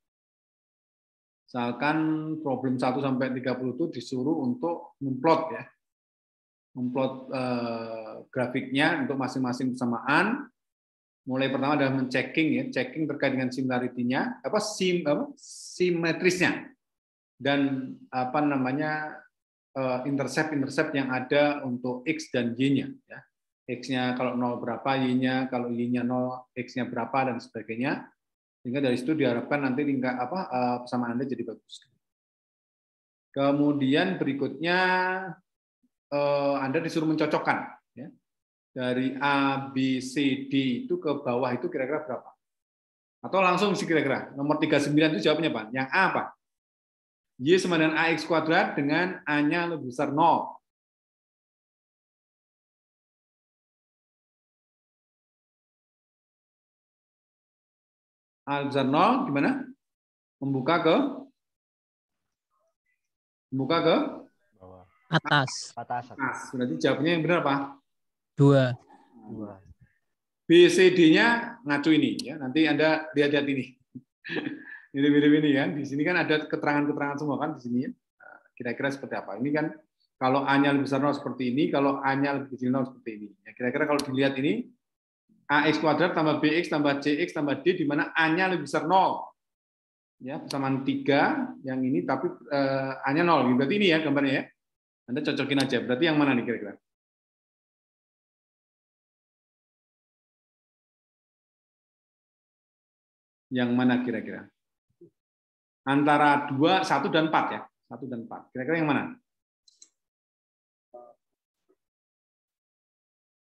Misalkan problem 1 sampai 30 itu disuruh untuk memplot ya. Memplot grafiknya untuk masing-masing persamaan. Mulai pertama adalah men-checking ya, checking terkait dengan similarity-nya, simetrisnya. Dan intercept yang ada untuk X dan Y-nya ya. X-nya kalau 0 berapa, Y-nya kalau Y-nya 0, X-nya berapa dan sebagainya. Sehingga dari situ diharapkan nanti tingkat persamaan Anda jadi bagus. Kemudian berikutnya Anda disuruh mencocokkan ya. Dari A, B, C, D itu ke bawah itu kira-kira berapa? Atau langsung sih kira-kira. Nomor 39 itu jawabnya Pak. Yang A apa? Y sama dengan AX kuadrat dengan A-nya lebih besar 0. A besar 0 gimana? Membuka ke Atas. Atas. Berarti jawabnya yang benar apa? 2. B, C, D-nya ngacu ini ya. Nanti Anda lihat ini. Mirip-mirip ini kan. Di sini kan ada keterangan-keterangan semua kan di sini ya. Kira-kira seperti apa? Ini kan kalau A-nya lebih besar 0 seperti ini, kalau A-nya lebih kecil 0 seperti ini. Ya, kira-kira kalau dilihat ini AX kuadrat tambah BX tambah CX tambah D di mana A-nya lebih besar 0. Ya, persamaan 3 yang ini tapi A-nya 0. Berarti ini ya gambarnya ya. Anda cocokin aja. Berarti yang mana nih kira-kira? Yang mana kira-kira? Antara 2, 1 dan 4 ya. 1 dan 4. Kira-kira yang mana?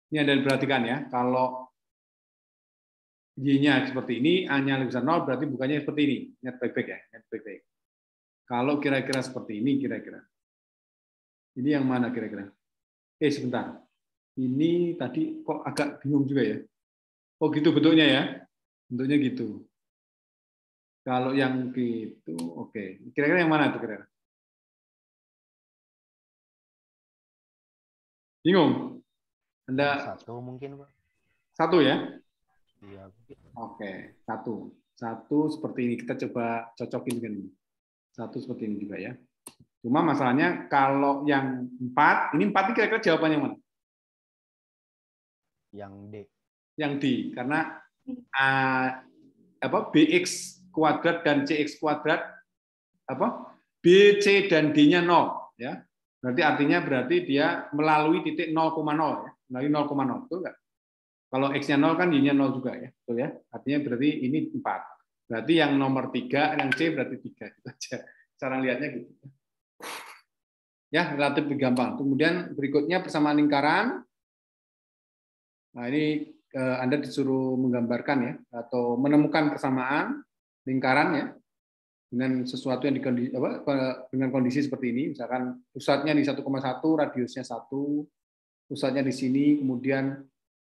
Ini Anda perhatikan ya. Kalau Y-nya seperti ini, A-nya lebih besar 0, berarti bukannya seperti ini. Lihat baik-baik ya. Lihat baik-baik. Kalau kira-kira seperti ini, kira-kira. Ini yang mana kira-kira? Sebentar. Ini tadi kok agak bingung juga ya. Oh gitu bentuknya ya. Bentuknya gitu. Kalau yang gitu, oke. Kira-kira yang mana itu kira-kira? Bingung? Anda 1 mungkin, Pak. 1 ya? Iya. Oke, 1. 1 seperti ini. Kita coba cocokin dengan ini. 1 seperti ini juga ya. Cuma masalahnya kalau yang 4, ini 4 ini kira-kira jawabannya mana? Yang D. Yang D, karena BX kuadrat dan CX kuadrat B, C dan D-nya 0 ya. Berarti dia melalui titik 0,0 ya. Melalui 0,0 betul enggak? Kalau X-nya 0 kan Y-nya 0 juga ya. Betul ya? Artinya berarti ini 4. Berarti yang nomor 3, yang C berarti 3 gitu aja. Cara lihatnya gitu. Ya, relatif gampang. Kemudian berikutnya persamaan lingkaran. Nah, ini Anda disuruh menggambarkan ya atau menemukan persamaan lingkaran ya dengan sesuatu yang dengan kondisi seperti ini, misalkan pusatnya di 1,1, radiusnya 1, pusatnya di sini, kemudian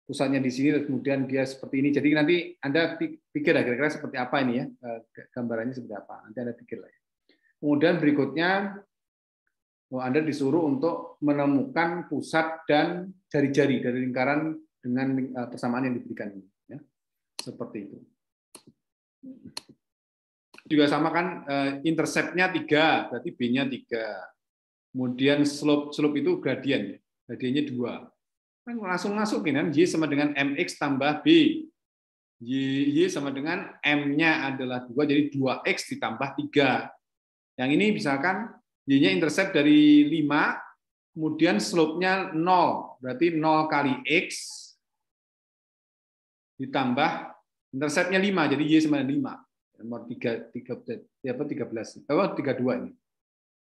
pusatnya di sini, kemudian dia seperti ini. Jadi nanti Anda pikir ya kira-kira seperti apa ini ya, gambarannya seperti apa. Nanti Anda pikir lah ya. Kemudian berikutnya Anda disuruh untuk menemukan pusat dan jari-jari dari lingkaran dengan persamaan yang diberikan ini. Ya. Seperti itu. Juga sama kan, intercept-nya 3, berarti B-nya 3. Kemudian slope itu gradien, gradiennya 2. Kan langsung masukin kan, Y sama dengan MX tambah B. Y sama dengan M-nya adalah 2, jadi 2X ditambah 3. Yang ini misalkan Y-nya intercept dari 5, kemudian slope-nya 0, berarti 0 kali X ditambah intercept-nya 5, jadi Y sama dengan 5. Nomor 32 ini.